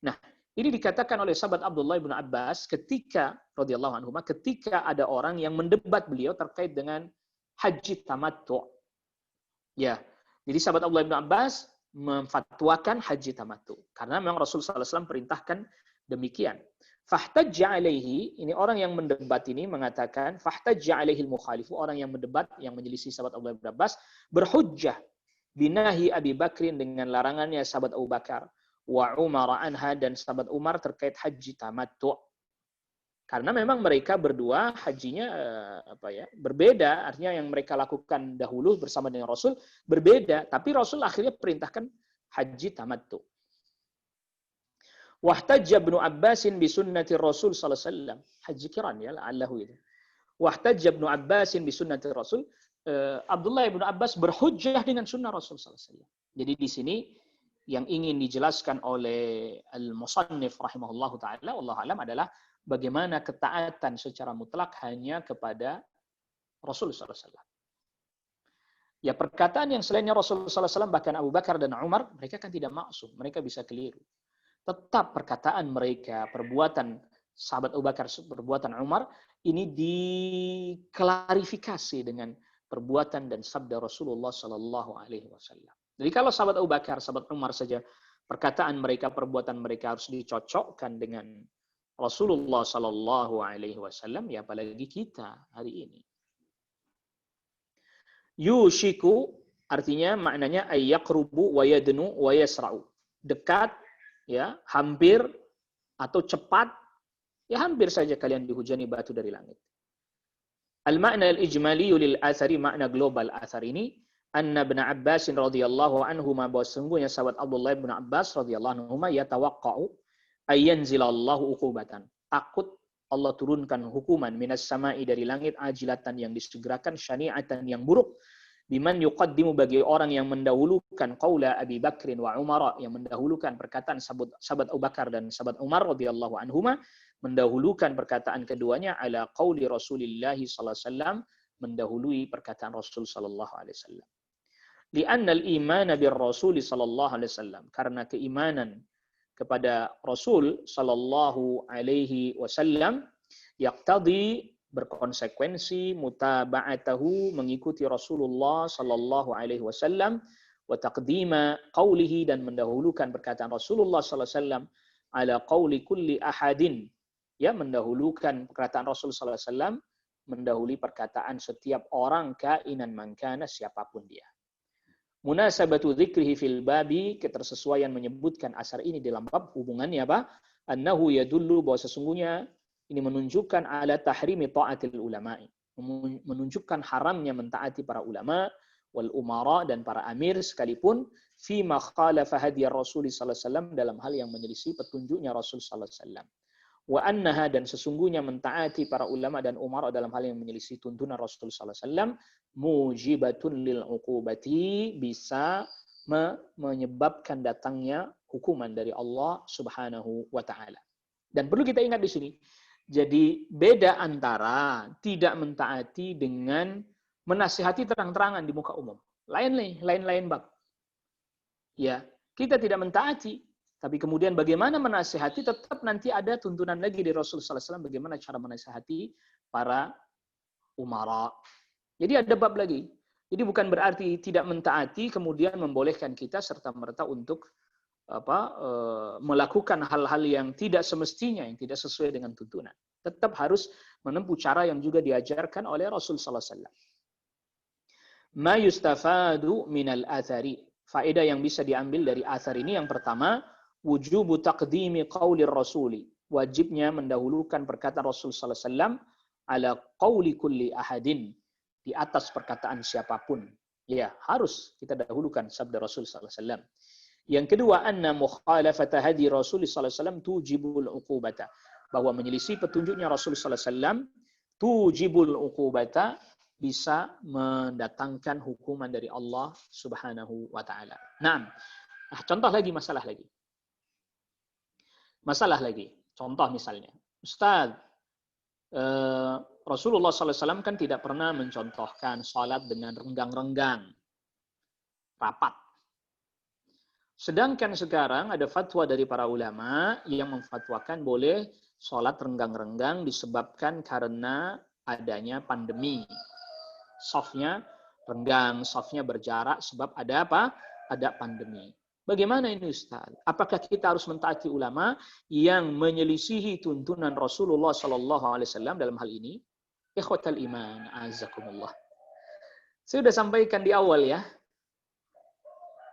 Nah, ini dikatakan oleh sahabat Abdullah bin Abbas ketika radhiyallahu anhu, ketika ada orang yang mendebat beliau terkait dengan haji tamattu. Ya. Jadi sahabat Abdullah bin Abbas memfatwakan haji tamattu karena memang Rasul sallallahu alaihi wasallam perintahkan demikian. Fahtajja alaihi, ini orang yang mendebat ini mengatakan, fahtajja alaihi al-mukhalifu, orang yang mendebat yang menyelisih sahabat Abdullah bin Abbas berhujjah binahi Abi Bakrin, dengan larangannya sahabat Abu Bakar, wa Umar anha, dan sahabat Umar terkait haji tamattu. Karena memang mereka berdua hajinya berbeda, artinya yang mereka lakukan dahulu bersama dengan Rasul berbeda, tapi Rasul akhirnya perintahkan haji tamattu. Wahtajja Ibnu Abbasin bi sunnati Rasul sallallahu alaihi wasallam. Haji kiran ya, la'allahu itu. Wahtajja Ibnu Abbasin bi sunnati Rasul. Abdullah bin Abbas berhujjah dengan sunnah Rasul sallallahu alaihi wasallam. Jadi di sini yang ingin dijelaskan oleh al-musannif rahimahullahu taala wallahu alam adalah bagaimana ketaatan secara mutlak hanya kepada Rasul sallallahu alaihi wasallam. Ya, perkataan yang selainnya Rasul sallallahu alaihi wasallam, bahkan Abu Bakar dan Umar, mereka kan tidak maksum, mereka bisa keliru. Tetap perkataan mereka, perbuatan sahabat Abu Bakar, perbuatan Umar, ini diklarifikasi dengan perbuatan dan sabda Rasulullah sallallahu alaihi wasallam. Jadi kalau sahabat Abu Bakar, sahabat Umar saja, perkataan mereka, perbuatan mereka harus dicocokkan dengan Rasulullah sallallahu alaihi wasallam, ya apalagi kita hari ini. Yushiku artinya maknanya ayyaqrubu wa yadnu wa yasra'u. Dekat, ya, hampir atau cepat, ya hampir saja kalian dihujani batu dari langit. Al-makna al-ijmali lil athari, makna global athar ini, anna ibn Abbas radhiyallahu anhuma, bahwa sesungguhnya sahabat Abdullah bin Abbas radhiyallahu anhuma yatawaqqa'u ayyanzilallahu uqubatan. Takut Allah turunkan hukuman minas sama'i, dari langit, ajilatan yang disegerakan, syani'atan yang buruk, biman yuqaddimu, bagi orang yang mendahulukan qaula Abi Bakrin wa Umar, yang mendahulukan perkataan sahabat Abu Bakar dan sahabat Umar radhiyallahu anhuma, mendahulukan perkataan keduanya ala qauli Rasulillah sallallahu alaihi wasallam, mendahului perkataan Rasul sallallahu alaihi wasallam. Li'anna al-imana bir Rasul sallallahu alaihi wasallam, karena keimanan kepada Rasul sallallahu alaihi wasallam yaqtadi, berkonsekuensi, mutaba'atahu, mengikuti Rasulullah sallallahu alaihi wasallam, wa taqdima qaulihi, dan mendahulukan perkataan Rasulullah sallallahu alaihi wasallam ala qauli kulli ahadin, ya, mendahulukan perkataan Rasul sallallahu alaihi wasallam, mendahului perkataan setiap orang, kainan mangkana, siapapun dia. Munasabatu dzikrihi fil babi, ketersesuaian menyebutkan asar ini dalam bab, hubungannya apa? Annahu yadullu, bahwa sesungguhnya ini menunjukkan ala tahrimi ta'atil ulama'i, menunjukkan haramnya mentaati para ulama, wal umara, dan para amir sekalipun, fi ma khalafa hadiyar Rasul sallallahu alaihi wasallam, dalam hal yang menyelisih petunjuknya Rasul sallallahu alaihi wasallam. Wa annaha, dan sesungguhnya mentaati para ulama dan umara dalam hal yang menyelisih tuntunan Rasul sallallahu alaihi wasallam, mujibatun lil uqubati, bisa menyebabkan datangnya hukuman dari Allah Subhanahu wa taala. Dan perlu kita ingat di sini, jadi beda antara tidak mentaati dengan menasihati terang-terangan di muka umum. Lain bab. Ya, kita tidak mentaati, tapi kemudian bagaimana menasihati, tetap nanti ada tuntunan lagi dari Rasul sallallahu alaihi wasallam bagaimana cara menasihati para umara. Jadi ada bab lagi. Jadi bukan berarti tidak mentaati kemudian membolehkan kita serta-merta untuk melakukan hal-hal yang tidak semestinya, yang tidak sesuai dengan tuntunan. Tetap harus menempuh cara yang juga diajarkan oleh Rasul sallallahu alaihi wasallam. Ma yustafadu minal athari, faedah yang bisa diambil dari athar ini, yang pertama, wujubu taqdimi qaulir rasuli, wajibnya mendahulukan perkataan Rasul sallallahu alaihi wasallam ala qauli kulli ahadin, di atas perkataan siapapun. Ya, harus kita dahulukan sabda Rasul sallallahu alaihi wasallam. Yang kedua, anna mukhalafata hadi Rasul sallallahu alaihi wasallam tujibul uqubata, bahwa menyelisih petunjuknya Rasul sallallahu alaihi wasallam tujibul uqubata, bisa mendatangkan hukuman dari Allah Subhanahu wa taala. Nah, contoh lagi, masalah lagi. Contoh misalnya, Ustaz, Rasulullah sallallahu alaihi wasallam kan tidak pernah mencontohkan salat dengan renggang-renggang, rapat. Sedangkan sekarang ada fatwa dari para ulama yang memfatwakan boleh sholat renggang-renggang disebabkan karena adanya pandemi. Safnya renggang, safnya berjarak sebab ada apa? Ada pandemi. Bagaimana ini Ustaz? Apakah kita harus mentaati ulama yang menyelisihi tuntunan Rasulullah sallallahu alaihi wasallam dalam hal ini? Ikhwatal iman, azakumullah. Saya sudah sampaikan di awal ya.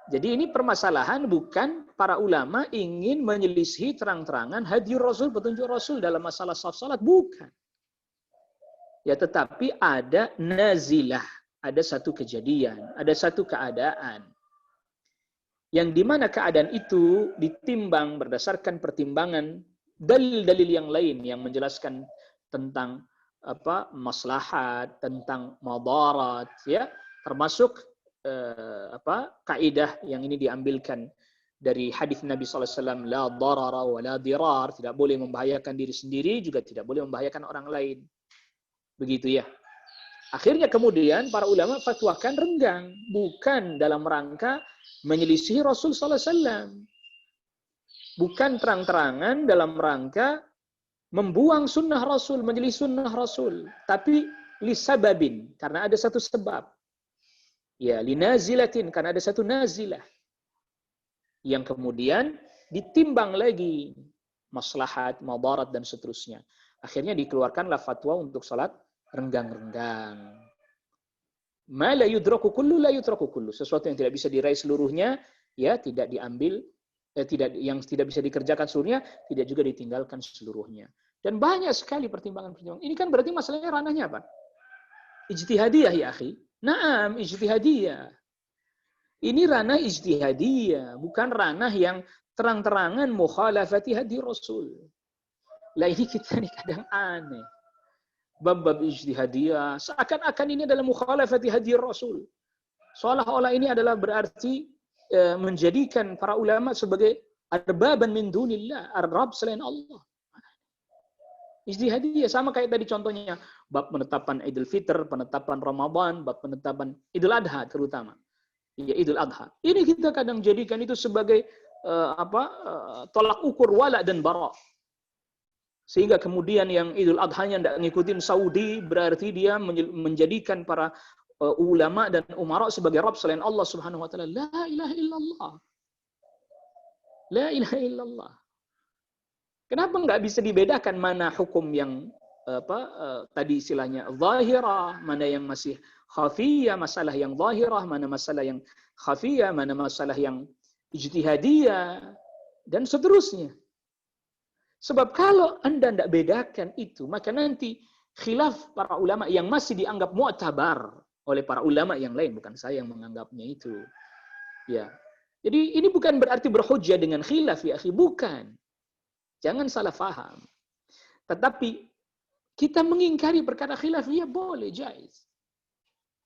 Jadi ini permasalahan bukan para ulama ingin menyelisihi terang-terangan hadiur Rasul, petunjuk Rasul dalam masalah saf salat, bukan. Ya, tetapi ada nazilah, ada satu kejadian, ada satu keadaan yang dimana keadaan itu ditimbang berdasarkan pertimbangan dalil-dalil yang lain yang menjelaskan tentang maslahat, tentang madarat, ya, termasuk kaidah yang ini diambilkan dari hadis Nabi SAW, la darara wa la dirar, tidak boleh membahayakan diri sendiri, juga tidak boleh membahayakan orang lain. Begitu ya. Akhirnya kemudian para ulama fatwakan renggang, bukan dalam rangka menyelisihi Rasul SAW. Bukan terang-terangan dalam rangka membuang sunnah Rasul, menyelisih sunnah Rasul. Tapi lisababin, karena ada satu sebab. Ya, linazilatin, karena ada satu nazilah. Yang kemudian ditimbang lagi maslahat, madarat, dan seterusnya. Akhirnya dikeluarkanlah fatwa untuk salat renggang-renggang. Ma la yudraku kullu la yudraku kullu. Sesuatu yang tidak bisa diraih seluruhnya, ya tidak diambil, yang tidak bisa dikerjakan seluruhnya, tidak juga ditinggalkan seluruhnya. Dan banyak sekali pertimbangan-pertimbangan. Ini kan berarti masalahnya ranahnya apa? Ijtihadiyah ya akhi. Naam, ijtihadiyah. Ini ranah ijtihadiyah, bukan ranah yang terang-terangan mukhalafati hadi Rasul. Lah ini kita nih kadang aneh. Bab-bab ijtihadiyah, seakan-akan ini adalah mukhalafati hadi Rasul. Seolah-olah ini adalah berarti menjadikan para ulama sebagai arbaban min dunillah, ar-rab selain Allah. Ijtihadiyah sama kayak tadi contohnya bab penetapan Idul Fitr, penetapan Ramadan, bab penetapan Idul Adha terutama. Ya Idul Adha. Ini kita kadang jadikan itu sebagai tolak ukur wala dan bara. Sehingga kemudian yang Idul Adha-nya tidak ngikutin Saudi, berarti dia menjadikan para ulama dan umara sebagai Rabb selain Allah Subhanahu wa taala. La ilaha illallah. La ilaha illallah. Kenapa nggak bisa dibedakan mana hukum yang tadi istilahnya zahirah, mana yang masih khafiyah, masalah yang zahirah, mana masalah yang khafiyah, mana masalah yang ijtihadiyah, dan seterusnya. Sebab kalau Anda tidak bedakan itu, maka nanti khilaf para ulama yang masih dianggap mu'tabar oleh para ulama yang lain, bukan saya yang menganggapnya itu. Ya. Jadi ini bukan berarti berhujjah dengan khilaf ya akhi, bukan. Jangan salah faham. Tetapi kita mengingkari perkara khilaf, ya boleh, jaiz.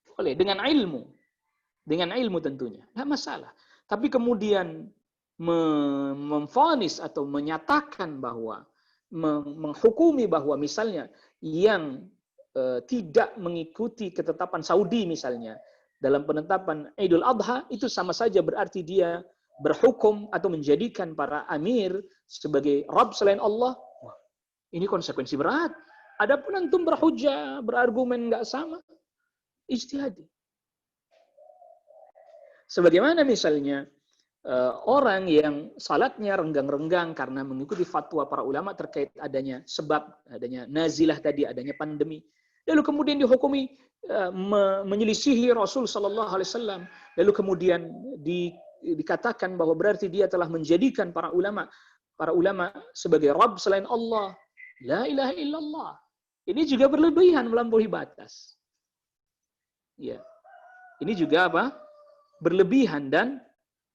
Boleh, dengan ilmu. Dengan ilmu tentunya. Tidak masalah. Tapi kemudian memvonis atau menyatakan bahwa, menghukumi bahwa misalnya yang tidak mengikuti ketetapan Saudi misalnya, dalam penetapan Idul Adha, itu sama saja berarti dia berhukum atau menjadikan para amir sebagai Rabb selain Allah. Wah, ini konsekuensi berat. Adapun antum berhujjah, berargumen nggak sama, ijtihadi. Sebagaimana misalnya orang yang salatnya renggang-renggang karena mengikuti fatwa para ulama terkait adanya sebab, adanya nazilah tadi, adanya pandemi. Lalu kemudian dihukumi menyelisihi Rasul Sallallahu Alaihi Wasallam. Lalu kemudian dikatakan bahwa berarti dia telah menjadikan para ulama sebagai Rabb selain Allah. La ilaha illallah. Ini juga berlebihan, melampaui batas. Ya. Ini juga apa? Berlebihan dan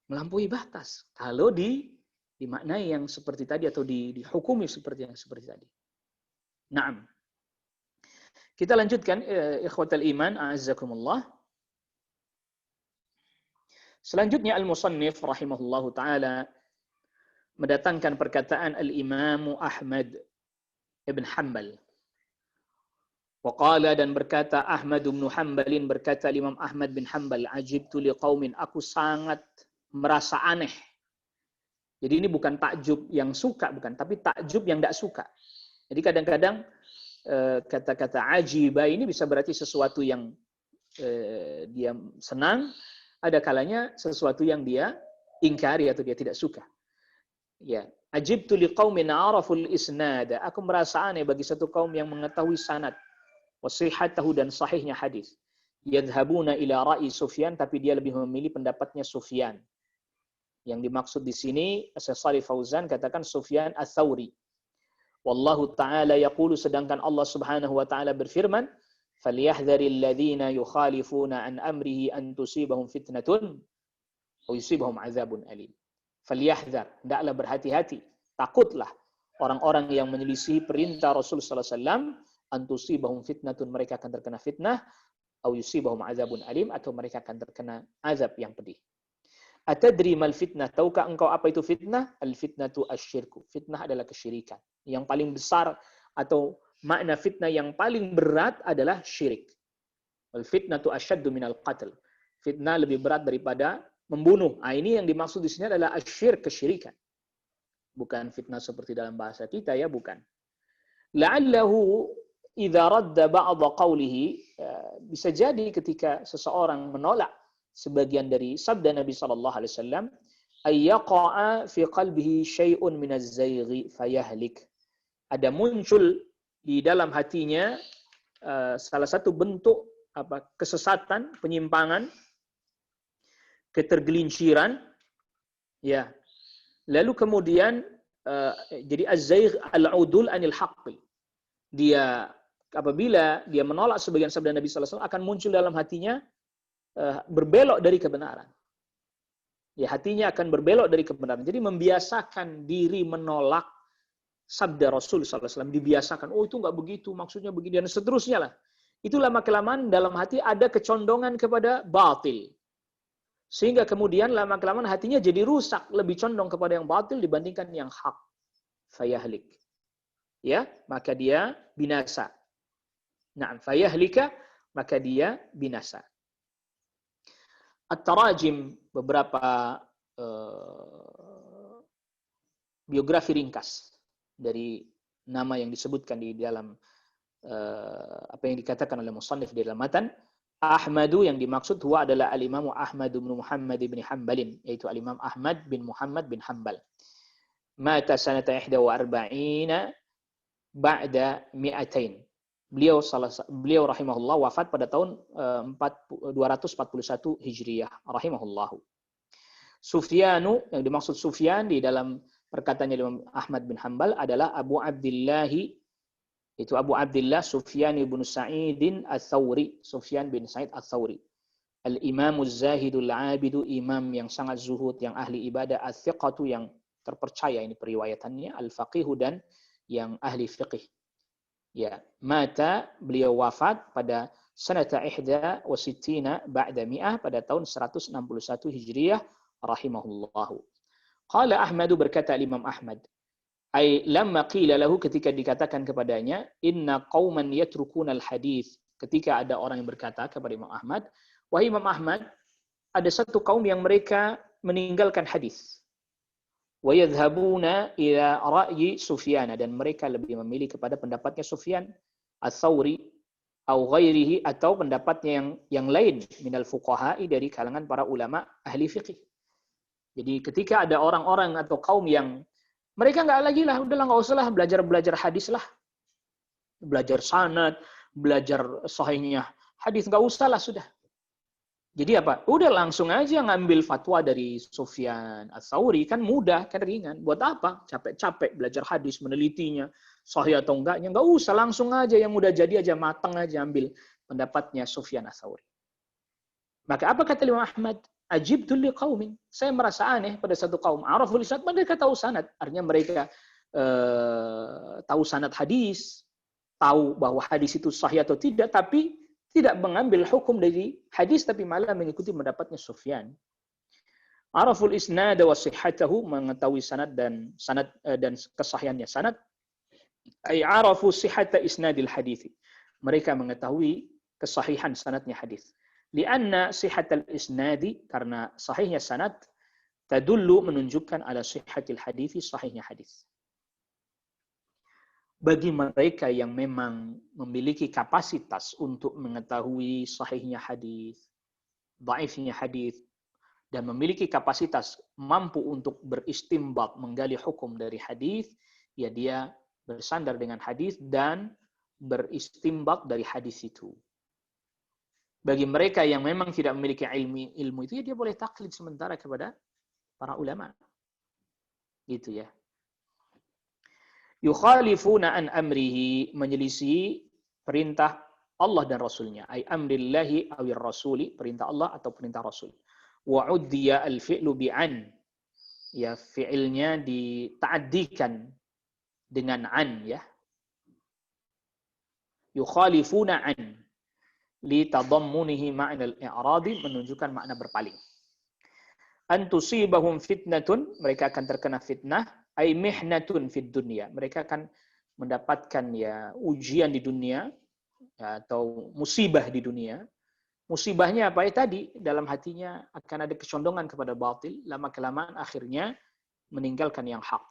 melampaui batas. Kalau dimaknai yang seperti tadi atau dihukumi seperti tadi. Naam. Kita lanjutkan ikhwatal iman, a'azzakumullah. Selanjutnya al-musannif rahimahullahu taala mendatangkan perkataan al-Imam Ahmad ibn Hanbal. Waqala, dan berkata Ahmad bin Hanbalin, berkata Imam Ahmad bin Hanbal, ajibtu liqaumin, aku sangat merasa aneh. Jadi ini bukan takjub yang suka, bukan, tapi takjub yang tidak suka. Jadi kadang-kadang kata-kata ajiba ini bisa berarti sesuatu yang dia senang, ada kalanya sesuatu yang dia ingkari atau dia tidak suka. Ya, ajibtu liqaumin araful isnad, aku merasa aneh bagi satu kaum yang mengetahui sanad, wasihhatahu, dan sahihnya hadis. Yadhabuna ila ra'i Sufyan, tapi dia lebih memilih pendapatnya Sufyan. Yang dimaksud di sini Syekh Shalih Fauzan katakan Sufyan Ats-Tsauri. Wallahu ta'ala yaqulu, sedangkan Allah Subhanahu wa ta'ala berfirman, falyahdharil ladzina yukhalifuna an amrihi an tusibahum fitnatun aw yusibahum adzabun alim. Falyahdhar, hendaklah berhati-hati, takutlah orang-orang yang menyelisih perintah Rasul sallallahu alaihi wasallam, antusibahum fitnatun, mereka akan terkena fitnah, au yusibahum azabun alim, atau mereka akan terkena azab yang pedih. Atadri mal fitnah? Tahukah engkau apa itu fitnah? Al fitnatu asyirku. Fitnah adalah kesyirikan. Yang paling besar atau makna fitnah yang paling berat adalah syirik. Al fitnatu asyaddu minal qatl. Fitnah lebih berat daripada membunuh. Nah, ini yang dimaksud di sini adalah asyirk, kesyirikan. Bukan fitnah seperti dalam bahasa kita ya, bukan. La'allahu idza radda ba'dha qawlihi, bisa jadi ketika seseorang menolak sebagian dari sabda Nabi sallallahu alaihi wasallam, ay yaqa'a fi qalbihi syai'un min az-zayghi fayahlik. Ada muncul di dalam hatinya salah satu bentuk kesesatan, penyimpangan, ketergelinciran, ya. Lalu kemudian jadi az-zaygh al-udul anil haqqi. Dia apabila dia menolak sebagian sabda Nabi sallallahu alaihi wasallam akan muncul dalam hatinya berbelok dari kebenaran. Ya, hatinya akan berbelok dari kebenaran. Jadi membiasakan diri menolak sabda Rasul sallallahu alaihi wasallam, dibiasakan. Oh, itu enggak begitu, maksudnya begini dan seterusnya lah. Itu lama-kelamaan dalam hati ada kecondongan kepada batil. Sehingga kemudian lama-kelamaan hatinya jadi rusak, lebih condong kepada yang batil dibandingkan yang hak. Fayahlik. Ya, maka dia binasa. Nah, fayahlika, maka dia binasa. At-tarajim, beberapa biografi ringkas dari nama yang disebutkan di dalam apa yang dikatakan oleh musannif di dalam matan. Ahmadu yang dimaksud huwa adalah al-Imam Ahmad bin Muhammad bin Hanbalin, yaitu al-Imam Ahmad bin Muhammad bin Hanbal. Mata sanata 41 ba'da 200. Beliau rahimahullah wafat pada tahun 241 Hijriyah rahimahullahu. Sufyanu, yang dimaksud Sufyan di dalam perkataannya Imam Ahmad bin Hanbal adalah Abu Abdillah, itu Abu Abdillah Sufyan bin Sa'id al-Thawri, Sufyan bin Sa'id al-Thawri. Al-Imamuz Zahidul Abidu, imam yang sangat zuhud, yang ahli ibadah, al-thiqatu yang terpercaya, ini periwayatannya, al-faqihu dan yang ahli fiqih. Ya, mata, beliau wafat pada sanata 61 ba'da mi'ah, pada tahun 161 Hijriyah rahimahullahu. Qala Ahmadu, berkata Imam Ahmad, ay lamma qila lahu, ketika dikatakan kepadanya, inna qauman yatrukuna al-hadith, ketika ada orang yang berkata kepada Imam Ahmad, wahai Imam Ahmad, ada satu kaum yang mereka meninggalkan hadis. Wa yadhhabuna ila ra'yi Sufyan, dan mereka lebih memilih kepada pendapatnya Sufyan ats-Tsauri atau ghairihi, atau pendapatnya yang lain minal fuqaha'i, dari kalangan para ulama ahli fiqih. Jadi ketika ada orang-orang atau kaum yang mereka nggak lagi lah, udahlah nggak usah lah belajar hadis lah, belajar sanad, belajar sahihnya hadis, nggak usah lah sudah. Jadi apa? Udah langsung aja ngambil fatwa dari Sufyan ats-Tsauri, kan mudah, kan ringan. Buat apa? Capek-capek belajar hadis, menelitinya, sahih atau enggaknya. Nggak usah, langsung aja yang mudah jadi aja, matang aja ambil pendapatnya Sufyan ats-Tsauri. Maka apa kata Imam Ahmad? Ajibtu liqaumin. Saya merasa aneh pada satu kaum. Araful isnad, mereka tahu sanad. Artinya mereka tahu sanad hadis, tahu bahwa hadis itu sahih atau tidak, tapi tidak mengambil hukum dari hadis, tapi malah mengikuti pendapatnya Sufyan. Araful isnad wa sihhatahu, mengetahui sanad dan kesahihannya sanad. Ay arafu sihhata isnadil hadits. Mereka mengetahui kesahihan sanadnya hadis. Lianna sihhatal isnadi, karena sahihnya sanad, tadullu, menunjukkan ala sihhatil hadits, sahihnya hadis. Bagi mereka yang memang memiliki kapasitas untuk mengetahui sahihnya hadis, dhaifnya hadis, dan memiliki kapasitas mampu untuk beristimbat, menggali hukum dari hadis, ya dia bersandar dengan hadis dan beristimbat dari hadis itu. Bagi mereka yang memang tidak memiliki ilmu itu, ya dia boleh taklid sementara kepada para ulama. Gitu ya. Yukhalifuna an amrihi, menyelisih perintah Allah dan Rasulnya. Ay amrillahi awir rasuli, perintah Allah atau perintah Rasul. Wa uddiya al-fi'lu bi'an, ya fi'ilnya dita'addikan dengan an, ya. Yukhalifuna an li tadammunihi ma'na al-i'radi, menunjukkan makna berpaling. Antusibahum fitnatun, mereka akan terkena fitnah, ay mihnatun fid dunya, mereka akan mendapatkan ya ujian di dunia ya, atau musibah di dunia. Musibahnya apa ya tadi? Dalam hatinya akan ada kecondongan kepada batil, lama-kelamaan akhirnya meninggalkan yang hak.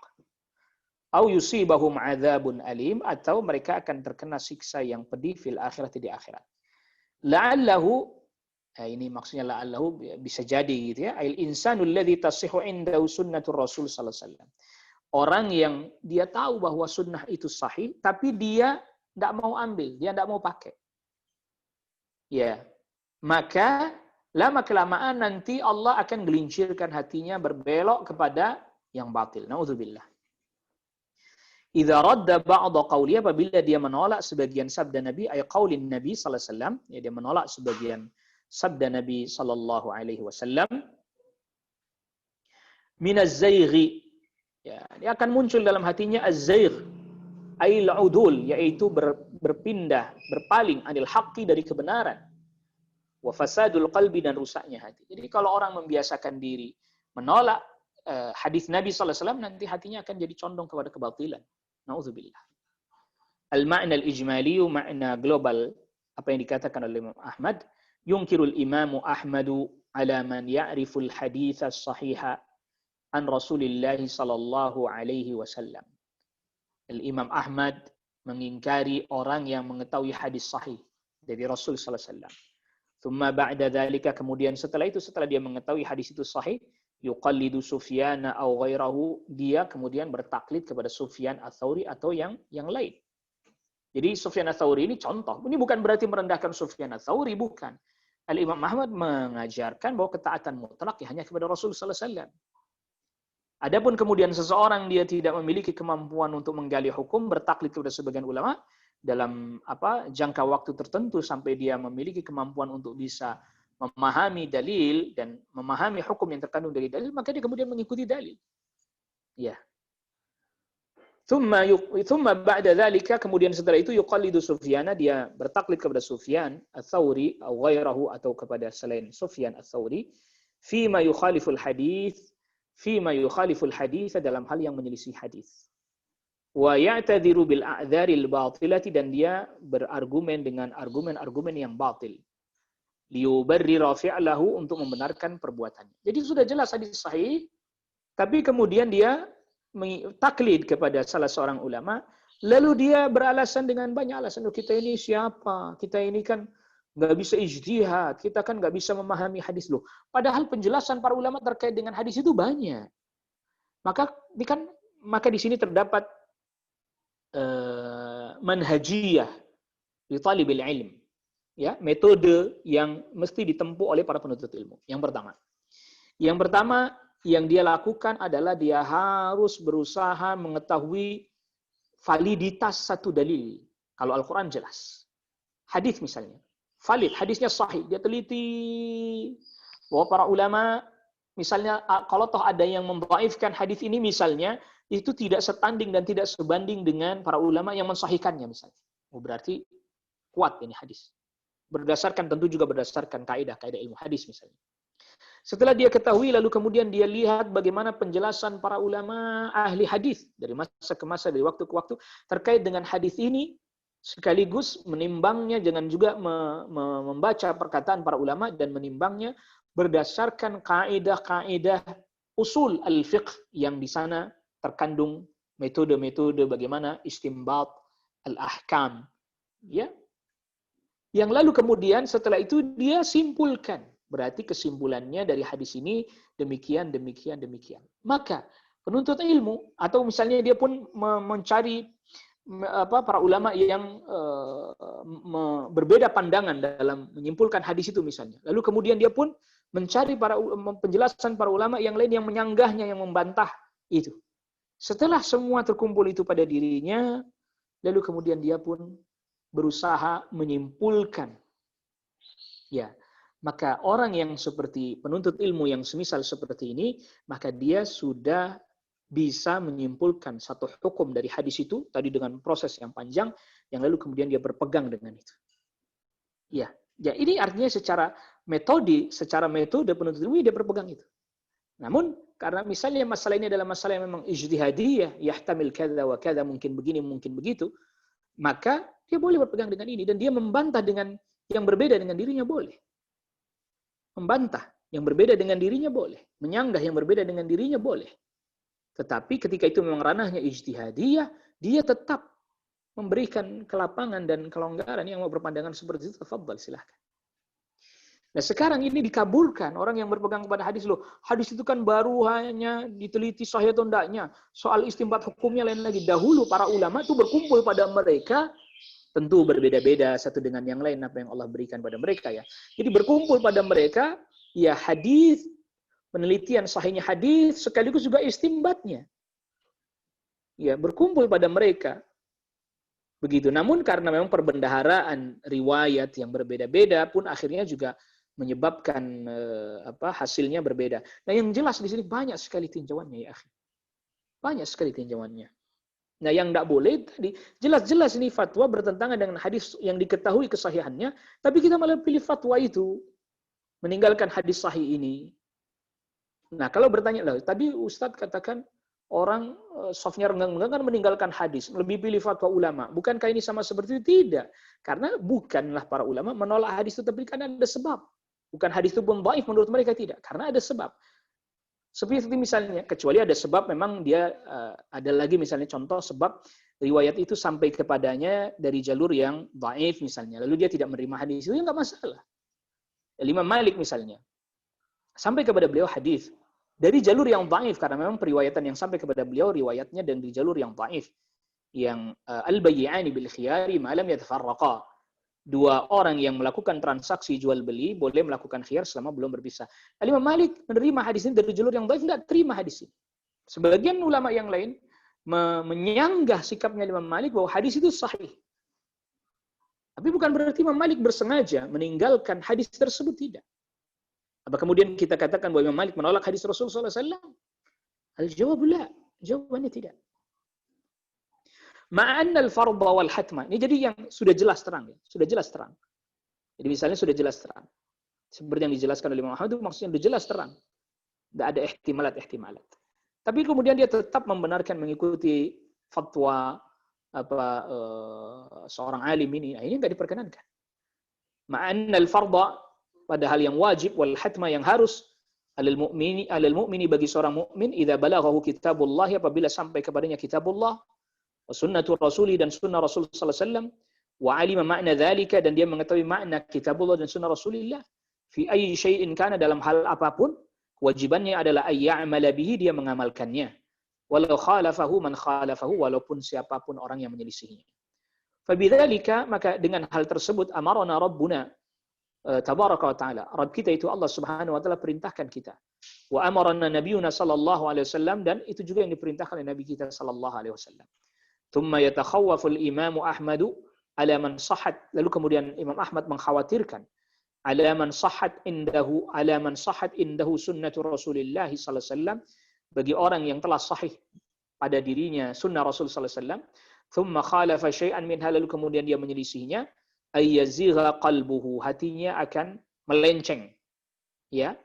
Au yusibahum adzabun alim, atau mereka akan terkena siksa yang pedih fil akhirati, di akhirat. La'allahu, ini maksudnya la'allahu bisa jadi gitu ya. Al insanul ladzi tasihhu indahu sunnatur Rasul sallallahu alaihi wasallam. Orang yang dia tahu bahwa sunnah itu sahih, tapi dia tidak mau ambil, dia tidak mau pakai. Ya, maka lama-kelamaan nanti Allah akan gelincirkan hatinya berbelok kepada yang batil. Nauzubillah. Idza radda ba'dha qawli, apabila dia menolak sebagian sabda Nabi, ay qaulin Nabi sallallahu alaihi wasallam, ya, dia menolak sebagian sabda Nabi sallallahu alaihi wasallam, min az-zayghi, ya, dia akan muncul dalam hatinya az-zaygh, ay al-udul, yaitu berpindah, berpaling anil haqqi, dari kebenaran, wa fasadul qalbi, dan rusaknya hati. Jadi kalau orang membiasakan diri menolak hadis Nabi sallallahu alaihi wasallam, nanti hatinya akan jadi condong kepada kebatilan. Nauzubillah. Al-ma'na al-ijmali, makna global apa yang dikatakan oleh Imam Ahmad, yunkirul imamu Ahmadu ala man ya'riful hadits as-sahiha an Rasulillah sallallahu alaihi wasallam. Al-Imam Ahmad mengingkari orang yang mengetahui hadis sahih dari Rasul sallallahu alaihi wasallam. Thumma ba'da dzalika, kemudian setelah itu, setelah dia mengetahui hadis itu sahih, yuqallidu Sufyan aw ghairahu, dia kemudian bertaklid kepada Sufyan Ats-Tsauri atau yang lain. Jadi Sufyan Ats-Tsauri ini contoh. Ini bukan berarti merendahkan Sufyan Ats-Tsauri, bukan. Al-Imam Ahmad mengajarkan bahwa ketaatan mutlak hanya kepada Rasul sallallahu alaihi wasallam. Adapun kemudian seseorang dia tidak memiliki kemampuan untuk menggali hukum, bertaklid kepada sebagian ulama dalam jangka waktu tertentu sampai dia memiliki kemampuan untuk bisa memahami dalil dan memahami hukum yang terkandung dari dalil, maka dia kemudian mengikuti dalil. Ya. Thumma ba'da dzalika, kemudian setelah itu yuqallidu Sufyana, dia bertaklid kepada Sufyan Ats-Tsauri atau ghairahu, atau kepada selain Sufyan Ats-Tsauri, fima yukhaliful hadits, dalam hal yang menyelisih hadis. Wa ya'tadhiru bil a'dzaril batilati, dan dia berargumen dengan argumen-argumen yang batil. Liyubarrira fi'lahu, untuk membenarkan perbuatannya. Jadi sudah jelas hadis sahih, tapi kemudian dia taklid kepada salah seorang ulama, lalu dia beralasan dengan banyak alasan. Kita ini siapa? Kita ini kan nggak bisa ijtihad, kita kan nggak bisa memahami hadis loh. Padahal penjelasan para ulama terkait dengan hadis itu banyak. Maka di sini terdapat manhajiyah li talibil ilm. Ya, metode yang mesti ditempuh oleh para penuntut ilmu. Yang pertama yang dia lakukan adalah dia harus berusaha mengetahui validitas satu dalil. Kalau Al-Quran jelas. Hadis misalnya, valid, hadisnya sahih, dia teliti bahwa para ulama misalnya kalau toh ada yang mendhaifkan hadis ini misalnya, itu tidak setanding dan tidak sebanding dengan para ulama yang mensahihkannya misalnya. Berarti kuat ini hadis. Tentu juga berdasarkan kaidah ilmu hadis misalnya. Setelah dia ketahui, lalu kemudian dia lihat bagaimana penjelasan para ulama ahli hadis dari masa ke masa, dari waktu ke waktu terkait dengan hadis ini, sekaligus menimbangnya dengan juga membaca perkataan para ulama dan menimbangnya berdasarkan kaidah-kaidah usul al-fiqh yang di sana terkandung metode-metode bagaimana istinbat al-ahkam, ya. Yang lalu kemudian setelah itu dia simpulkan. Berarti kesimpulannya dari hadis ini demikian. Maka penuntut ilmu, atau misalnya dia pun mencari para ulama yang berbeda pandangan dalam menyimpulkan hadis itu misalnya. Lalu kemudian dia pun mencari penjelasan para ulama yang lain yang menyanggahnya, yang membantah itu. Setelah semua terkumpul itu pada dirinya, lalu kemudian dia pun berusaha menyimpulkan. Ya, maka orang yang seperti penuntut ilmu yang semisal seperti ini, maka dia sudah bisa menyimpulkan satu hukum dari hadis itu tadi dengan proses yang panjang, yang lalu kemudian dia berpegang dengan itu. Ya, ini artinya secara metode penuntut ilmu dia berpegang itu. Namun karena misalnya masalah ini adalah masalah yang memang ijtihadiyah, yahtamil kadza wa kadza, mungkin begini, mungkin begitu, maka dia boleh berpegang dengan ini dan dia membantah dengan yang berbeda dengan dirinya boleh. Membantah yang berbeda dengan dirinya boleh, menyanggah yang berbeda dengan dirinya boleh. Tetapi ketika itu memang ranahnya ijtihadiyah, dia tetap memberikan kelapangan dan kelonggaran. Yang mau berpandangan seperti itu, tafadhal, silahkan. Nah sekarang ini dikabulkan orang yang berpegang kepada hadis, loh hadis itu kan baru hanya diteliti sahih atau tidaknya, soal istinbat hukumnya lain lagi. Dahulu para ulama itu berkumpul pada mereka, tentu berbeda-beda satu dengan yang lain apa yang Allah berikan pada mereka ya. Jadi berkumpul pada mereka ya hadis, penelitian sahihnya hadis sekaligus juga istinbatnya. Ya, berkumpul pada mereka. Begitu. Namun karena memang perbendaharaan riwayat yang berbeda-beda pun akhirnya juga menyebabkan hasilnya berbeda. Nah, yang jelas di sini banyak sekali tinjauannya ya, akhi. Banyak sekali tinjauannya. Nah, yang tidak boleh tadi jelas-jelas ini fatwa bertentangan dengan hadis yang diketahui kesahihannya, tapi kita malah pilih fatwa itu, meninggalkan hadis sahih ini. Nah, kalau bertanya lah, tadi Ustadz katakan orang softnya renggang-renggang kan meninggalkan hadis, lebih pilih fatwa ulama. Bukankah ini sama seperti itu? Tidak. Karena bukanlah para ulama menolak hadis itu, tapi kan ada sebab. Bukan hadis itu pun dhaif menurut mereka, tidak. Karena ada sebab. Seperti misalnya, kecuali ada sebab memang dia, ada lagi misalnya contoh sebab riwayat itu sampai kepadanya dari jalur yang dhaif misalnya. Lalu dia tidak menerima hadis itu, ya nggak masalah. Imam Malik misalnya. Sampai kepada beliau hadis dari jalur yang dhaif, karena memang periwayatan yang sampai kepada beliau riwayatnya dan di jalur yang dhaif. Yang al-bayyi'ani bil khiyari ma lam yatafarraqa. Dua orang yang melakukan transaksi jual beli boleh melakukan khiyar selama belum berpisah. Imam Malik menerima hadis ini dari jalur yang dhaif, tidak terima hadis ini. Sebagian ulama yang lain menyanggah sikapnya Imam Malik bahwa hadis itu sahih. Tapi bukan berarti Imam Malik bersengaja meninggalkan hadis tersebut, tidak. Apa kemudian kita katakan bahwa Imam Malik menolak hadis Rasulullah SAW? Al-jawab la. Jawabannya tidak. Ma'anna al-fardha wal hatma. Ini jadi yang sudah jelas terang. Ya. Sudah jelas terang. Jadi misalnya sudah jelas terang. Seperti yang dijelaskan oleh Imam Ahmad itu maksudnya sudah jelas terang. Tidak ada ihtimalat. Tapi kemudian dia tetap membenarkan mengikuti fatwa seorang alim ini. Nah, ini enggak diperkenankan. Ma'anna al-fardha, padahal yang wajib, wal hatma yang harus, alal mu'mini bagi seorang mukmin, idza balaghahu kitabullah, apabila sampai kepadanya kitabullah, wa sunnatur rasuli dan sunnah Rasul sallallahu alaihi wasallam, wa alima makna dzalika dan dia mengetahui makna kitabullah dan sunnah Rasulillah, fi ayyi syai'in kana, dalam hal apapun, kewajibannya adalah ayya'mala bihi, dia mengamalkannya, walau khalafahu man khalafahu, walaupun siapapun orang yang menyelisihinya. Fabidzalika, maka dengan hal tersebut, amarna rabbuna tabaraka wa ta'ala, Rabb kita itu Allah Subhanahu wa taala perintahkan kita. Wa amarna nabiyuna sallallahu alaihi wasallam, dan itu juga yang diperintahkan oleh nabi kita sallallahu alaihi wasallam. Thumma yatakhawwafu al-Imam Ahmad ala man sahhat, lalu kemudian Imam Ahmad mengkhawatirkan ala man sahhat indahu sunnatu Rasulillah sallallahu alaihi wasallam, bagi orang yang telah sahih pada dirinya sunnah Rasul sallallahu alaihi wasallam, thumma khalafa syai'an minha, lalu kemudian dia menyelisihinya, ayyazigha qalbuhu, hatinya akan melenceng, ya,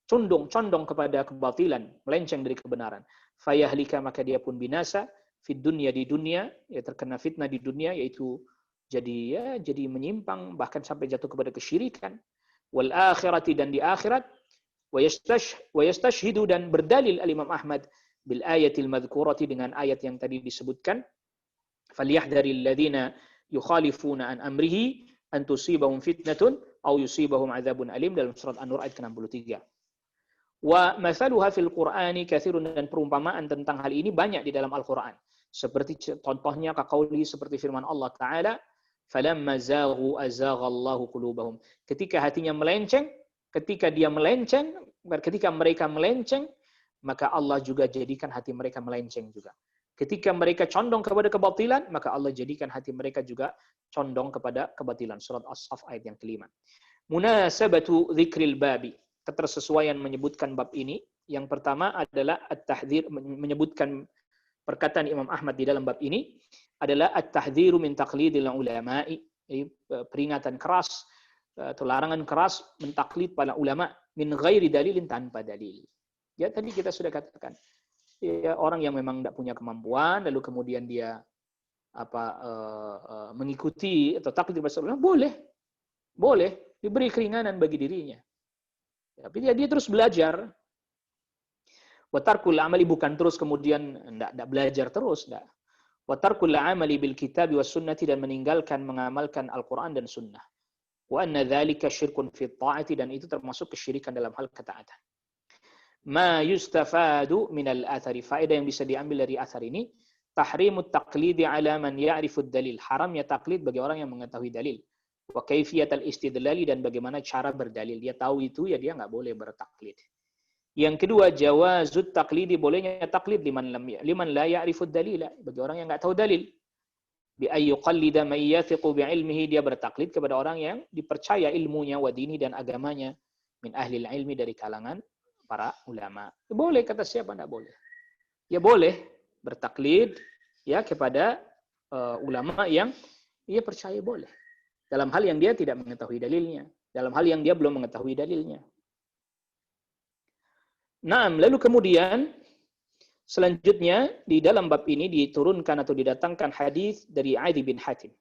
condong kepada kebatilan, melenceng dari kebenaran. Fayahlika, maka dia pun binasa, fid dunya, di dunia, ya, terkena fitnah di dunia, yaitu jadi menyimpang bahkan sampai jatuh kepada kesyirikan. Wal akhirati, dan di akhirat, wa yastashhidu, dan berdalil al-Imam Ahmad bil ayatil madhkurati, dengan ayat yang tadi disebutkan, falyahdharil ladzina yukhalifuna an amrihi an tusibahum fitnatun aw yusibahum adzabun alim, dalam surat An-Nur ayat ke-63. Wa mathaluha fil Qur'ani katsirun, dan perumpamaan tentang hal ini banyak di dalam Al-Qur'an. Seperti contohnya kaqauli, seperti firman Allah Ta'ala, falamma zaghu azaghallahu qulubahum. Ketika hatinya melenceng, ketika mereka melenceng, maka Allah juga jadikan hati mereka melenceng juga. Ketika mereka condong kepada kebatilan, maka Allah jadikan hati mereka juga condong kepada kebatilan. Surat As-Saff ayat yang kelima. Munasabatu dzikril babi, ketersesuaian menyebutkan bab ini. Yang pertama adalah at-tahdhir, menyebutkan perkataan Imam Ahmad di dalam bab ini adalah at-tahdhiru min taqlidil ulama'i, peringatan keras atau larangan keras mentaklid para ulama, min ghairi dalilin, tanpa dalil. Ya tadi kita sudah katakan, ya, orang yang memang tidak punya kemampuan, lalu kemudian dia mengikuti atau taklid Rasulullah, boleh diberi keringanan bagi dirinya. Tapi dia terus belajar. Watarkul amali bukan terus kemudian tidak belajar terus, tidak. Watarkul amali bil kitab was sunnati dan meninggalkan mengamalkan Al-Quran dan Sunnah. Wa anna dzalika syirkun fi ta'ati dan itu termasuk kesyirikan dalam hal ketaatan. Ma yustafadu minal athari, faedah yang bisa diambil dari athar ini, tahrimut taqlidi ala man ya'rifud dalil, haramnya taklid bagi orang yang mengetahui dalil. Wa kaifiyatal istidlali dan bagaimana cara berdalil. Dia tahu itu ya dia nggak boleh bertaklid. Yang kedua, jawazut taklidi, bolehnya taklid liman la ya'rifud dalila, bagi orang yang nggak tahu dalil. Bi ayyuqallida man yathiqu bi ilmihi, dia bertaklid kepada orang yang dipercaya ilmunya wa dini dan agamanya min ahli ilmi dari kalangan para ulama. Boleh, kata siapa tidak boleh? Ya boleh bertaklid ya kepada ulama yang ia percaya, boleh. Dalam hal yang dia tidak mengetahui dalilnya, dalam hal yang dia belum mengetahui dalilnya. Naam, lalu kemudian selanjutnya di dalam bab ini diturunkan atau didatangkan hadis dari Adi bin Hatim.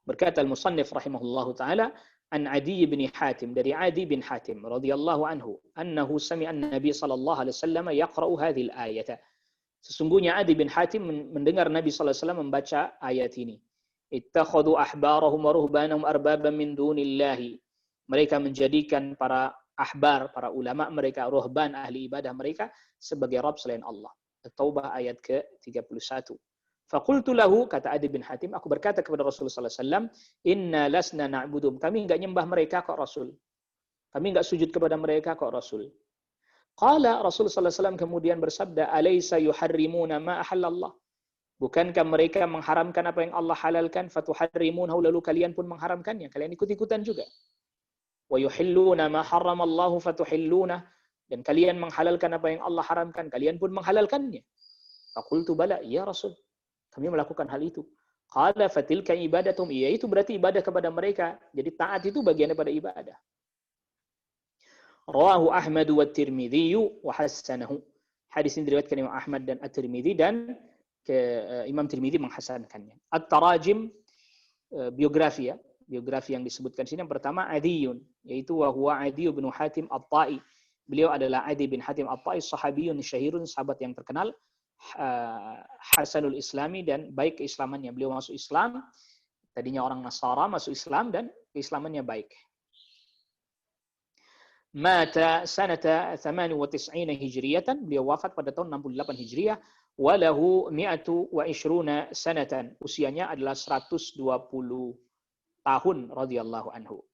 Berkata al-musannif rahimahullahu taala, an Adi bin Hatim, dari Adi bin Hatim radhiyallahu anhu, annahu sami'a an-nabi sallallahu alaihi wasallam yaqra'u hadhihi al-ayata. Sesungguhnya Adi bin Hatim mendengar Nabi sallallahu alaihi wasallam membaca ayat ini. Ittakhadhu ahbarahum wa ruhbanahum arbaban min dunillahi. Mereka menjadikan para ahbar, para ulama mereka, ruhban, ahli ibadah mereka sebagai Rabb selain Allah. At-Taubah ayat ke-31. Faqultu lahu, kata Adi bin Hatim, aku berkata kepada Rasulullah sallallahu alaihi wasallam, inna lasna na'budum, kami enggak nyembah mereka kok Rasul. Kami enggak sujud kepada mereka kok Rasul. Qala Rasul sallallahu alaihi wasallam kemudian bersabda, alaysa yuharrimuna ma ahallallah. Bukankah mereka mengharamkan apa yang Allah halalkan, fatuharrimunahu, lalu kalian pun mengharamkannya, kalian ikut-ikutan juga. Wa yuhilluna ma harramallahu fatuhilluna, dan kalian menghalalkan apa yang Allah haramkan, kalian pun menghalalkannya. Faqultu bala, ya Rasul, kami melakukan hal itu. Qala fatilka ibadatum, iya itu berarti ibadah kepada mereka. Jadi taat itu bagian daripada ibadah. Rawahu Ahmad wa Tirmidzi wa hasanahu. Hadis ini diriwayatkan Imam Ahmad dan At-Tirmidzi dan Imam Tirmidzi menghasankannya. At-Tarajim, biografi ya. Biografi yang disebutkan sini yang pertama Adiyun, yaitu wa huwa Adi bin Hatim At-Tai. Beliau adalah Adi bin Hatim At-Tai, sahabiyun syahirun, sahabat yang terkenal, hasanul islami, dan baik keislamannya. Beliau masuk Islam, tadinya orang Nasara, masuk Islam dan keislamannya baik. Mata sanata 98 hijriyatan, beliau wafat pada tahun 68 hijriyah, walahu 120 sanatan, usianya adalah 120 tahun radhiyallahu anhu.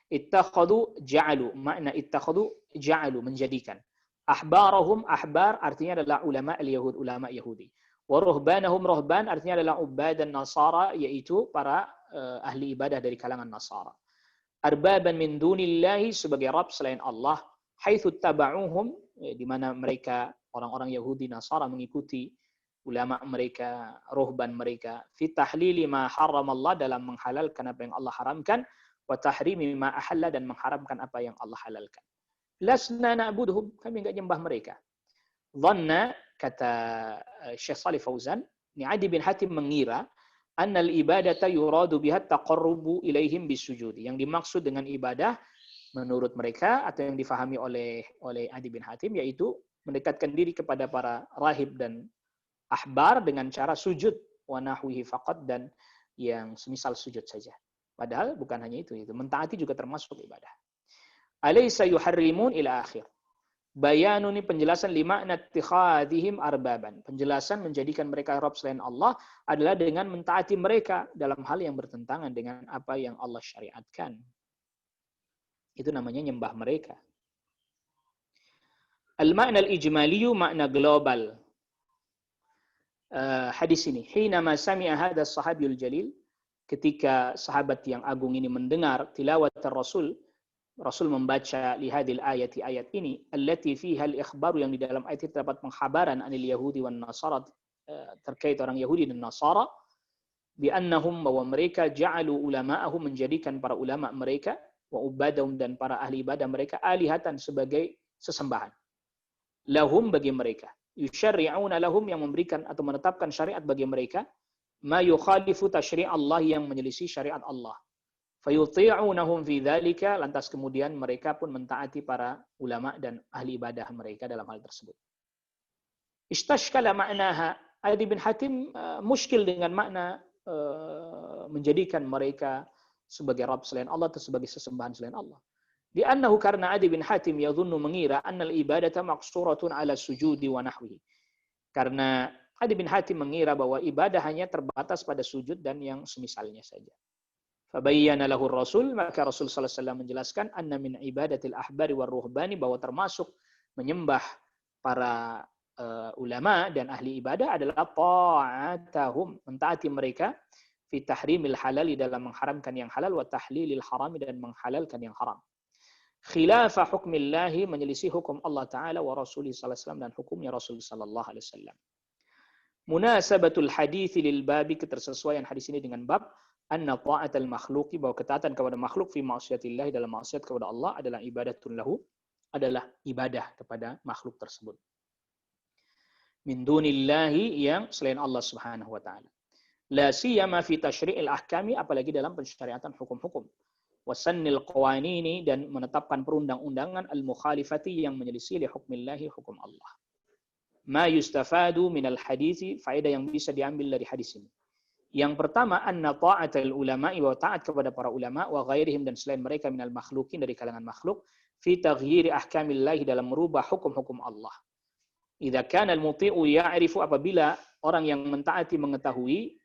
Ittakhadhu ja'alu, makna ittakhadhu ja'alu, menjadikan. Ahbarahum, ahbar artinya adalah ulama al-Yahud, ulama Yahudi. Wa ruhbanahum, ruhban artinya adalah ubad dan Nasara, yaitu para ahli ibadah dari kalangan Nasara. Arbaban min dunillahi, sebagai Rabb selain Allah. Haitsu taba'uhum, di mana mereka orang-orang Yahudi Nasara mengikuti ulama mereka, ruhban mereka. Fi tahlili ma harramallah, dalam menghalalkan apa yang Allah haramkan. Wa tahrimi ma ahalla, dan mengharamkan apa yang Allah halalkan. Lasna na'buduhum, kami enggak nyembah mereka. Dhanna, kata Syekh Shalih Fauzan, ini Adi bin Hatim mengira annal ibadata yuradu biha taqarrubu ilaihim bisujudi. Yang dimaksud dengan ibadah menurut mereka atau yang difahami oleh Adi bin Hatim yaitu mendekatkan diri kepada para rahib dan ahbar dengan cara sujud wa nahwihi faqat, dan yang semisal sujud saja. Padahal bukan hanya itu, mentaati juga termasuk ibadah. Alaysa yuharrimun ila akhir. Bayanun, ini penjelasan lima nattikhadhihim arbaban. Penjelasan menjadikan mereka Rabb selain Allah adalah dengan mentaati mereka dalam hal yang bertentangan dengan apa yang Allah syariatkan. Itu namanya nyembah mereka. Al-ma'na al-ijmaliyu, makna global. Hadis ini, hinama sami'a hadha sahabiyul jalil, ketika sahabat yang agung ini mendengar tilawat Rasul membaca lihadil ayati, ayat ini, allati fiha al-ikhbaru, yang di dalam ayat itu terdapat pengkhabaran anil yahudi wan nasara, terkait orang Yahudi dan Nasara, bi annahum, bahwa mereka ja'alu ulama'ahum, menjadikan para ulama mereka, wa ubadahum, dan para ahli ibadah mereka, alihatan, sebagai sesembahan. lahum bagi mereka. Yusyarri'una lahum yang memberikan atau menetapkan syariat bagi mereka. Ma yukhalifu tasyri' Allah yang menyelisih syariat Allah. Fayuti'unahum fi dzalika, lantas kemudian mereka pun mentaati para ulama dan ahli ibadah mereka dalam hal tersebut. Istashkala ma'naha. Adi bin Hatim muskil dengan makna menjadikan mereka sebagai Rabb selain Allah atau sebagai sesembahan selain Allah. Li'annahu karena Adi bin Hatim yadhunnu mengira annal ibadata maqsuratun ala sujudi wa nahwihi. Karena Adi bin Hatim mengira bahwa ibadah hanya terbatas pada sujud dan yang semisalnya saja. Fabayyana lahu Rasul, maka Rasul sallallahu alaihi wasallam menjelaskan anna min ibadatil ahbari war ruhbani, bahwa termasuk menyembah para ulama dan ahli ibadah adalah ta'atahum, mentaati mereka fi tahrimil halali, dalam mengharamkan yang halal, wa tahlilil harami, dan menghalalkan yang haram. Khilafa hukmillahi, menyelisih hukum Allah Ta'ala wa Rasulih sallallahu alaihi wasallam, dan hukumnya Rasul sallallahu alaihi wasallam. Munasabatul hadithi lil babi, ketersesuaian hadis ini dengan bab anna ta'atal makhluqi, bahwa ketaatan kepada makhluk fi ma'siyatillah, dalam maksiat kepada Allah, adalah ibadatun lahu, adalah ibadah kepada makhluk tersebut. Min dunillahi, yang selain Allah Subhanahu wa taala. La siyama fi tasyri'il ahkami, apalagi dalam pensyariatan hukum-hukum. Wasannil qawanini, dan menetapkan perundang-undangan al-mukhalifati, yang menyelisih li hukmillahi, hukum Allah. Ma yustafadu minal hadithi, faedah yang bisa diambil dari hadis ini. Yang pertama, anna ta'atal ulama'i, wa ta'at kepada para ulama, wa ghairihim, dan selain mereka, minal makhlukin, dari kalangan makhluk, fi taghyiri ahkamillahi, dalam merubah hukum-hukum Allah. Idza kana al-muti'u ya'rifu, apabila orang yang mentaati mengetahui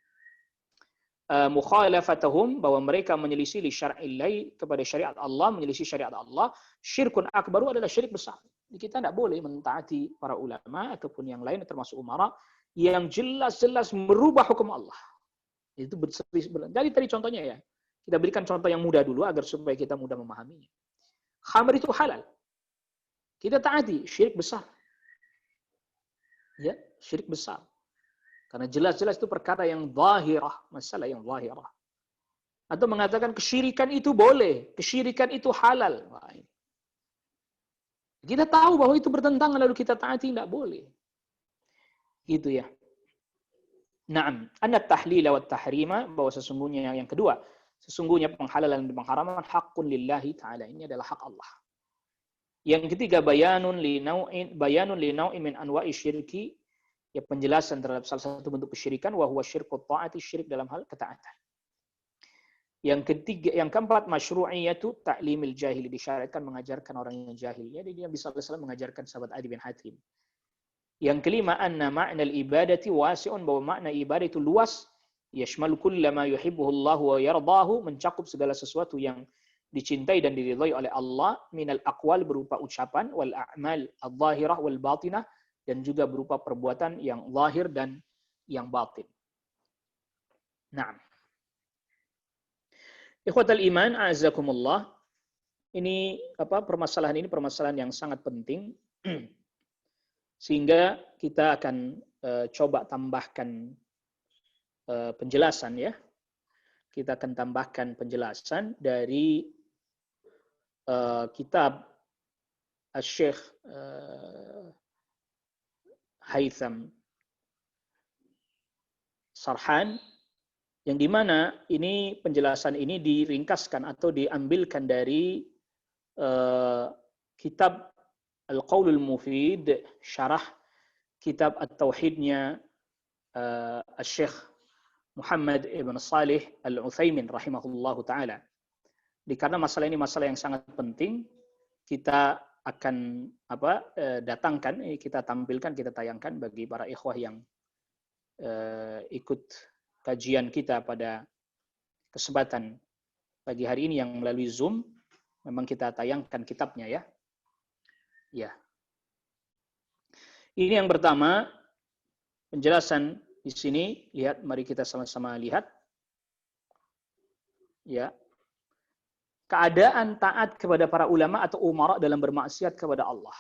mukhalafatahum, bahwa mereka menyelisih li syar'illahi, kepada syariat Allah, menyelisih syariat Allah, syirkun akbaru, adalah syirik besar. Kita tidak boleh mentaati para ulama ataupun yang lain termasuk umara yang jelas-jelas merubah hukum Allah. Itu jadi tadi contohnya ya. Kita berikan contoh yang mudah dulu agar supaya kita mudah memahaminya. Khamr itu halal. Kita taati, syirik besar. Ya, syirik besar. Karena jelas-jelas itu perkara yang zahirah, masalah yang zahirah. Atau mengatakan kesyirikan itu boleh, kesyirikan itu halal. Wah, ini. Kita tahu bahwa itu bertentangan lalu kita taati, tidak boleh. Gitu ya. Naam, anna tahlila wa tahrima, bahwa sesungguhnya yang kedua, sesungguhnya penghalalan dan pengharaman haqqun lillahi ta'ala, ini adalah hak Allah. Yang ketiga, bayanun li nau'in min anwa'i syirki, ya penjelasan terhadap salah satu bentuk kesyirikan, wa huwa syirku ta'ati, syirik dalam hal ketaatan. Yang keempat, masyru'iyatu ta'limil jahili, disyariatkan mengajarkan orang yang jahil. Ya, dia bisa mengajarkan sahabat Adi bin Hatim. Yang kelima, anna ma'nal ibadati wasi'un, bahwa makna ibadah itu luas, yashmalu kulla ma yuhibbuhu Allah wa yardahu, mencakup segala sesuatu yang dicintai dan diridhai oleh Allah, minal aqwal, berupa ucapan, wal a'mal adh-dhahirah wal batinah, dan juga berupa perbuatan yang zahir dan yang batin. Naam. Ikhwatal iman, a'azakumullah. Ini permasalahan ini permasalahan yang sangat penting. Sehingga kita akan coba tambahkan penjelasan ya. Kita akan tambahkan penjelasan dari kitab Syekh Haytham Sarhan, yang dimana ini penjelasan ini diringkaskan atau diambilkan dari kitab Al-Qaulul Mufid, syarah kitab At-Tauhidnya Syekh Muhammad ibn Salih Al-Utsaimin rahimahullahu ta'ala. Karena masalah ini masalah yang sangat penting, kita akan datangkan, kita tampilkan, kita tayangkan bagi para ikhwah yang ikut kajian kita pada kesempatan pagi hari ini yang melalui Zoom. Memang kita tayangkan kitabnya ya. Ya. Ini yang pertama, penjelasan di sini. Lihat, mari kita sama-sama lihat. Ya. Keadaan taat kepada para ulama atau umara dalam bermaksiat kepada Allah.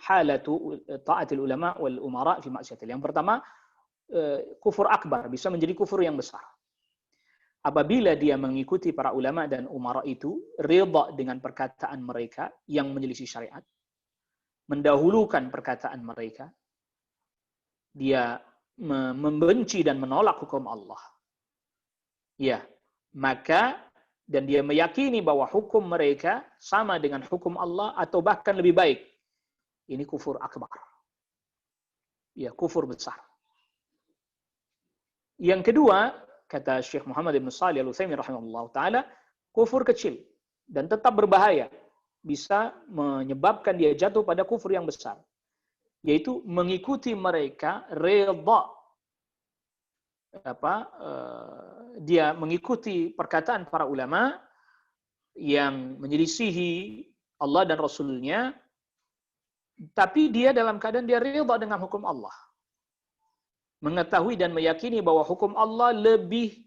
Halatu ta'atil ulama wal umara fi maksiatil. Yang pertama, kufur akbar, bisa menjadi kufur yang besar. Apabila dia mengikuti para ulama dan umara itu, ridha dengan perkataan mereka yang menyelisih syariat, mendahulukan perkataan mereka, dia membenci dan menolak hukum Allah, ya, maka dan dia meyakini bahwa hukum mereka sama dengan hukum Allah atau bahkan lebih baik, ini kufur akbar. Ya, kufur besar. Yang kedua, kata Syekh Muhammad bin Shalih Al-Utsaimin rahimahullah taala, kufur kecil dan tetap berbahaya, bisa menyebabkan dia jatuh pada kufur yang besar, yaitu mengikuti mereka redha, dia mengikuti perkataan para ulama yang menyelisihi Allah dan Rasulnya, tapi dia dalam keadaan dia redha dengan hukum Allah, mengetahui dan meyakini bahwa hukum Allah lebih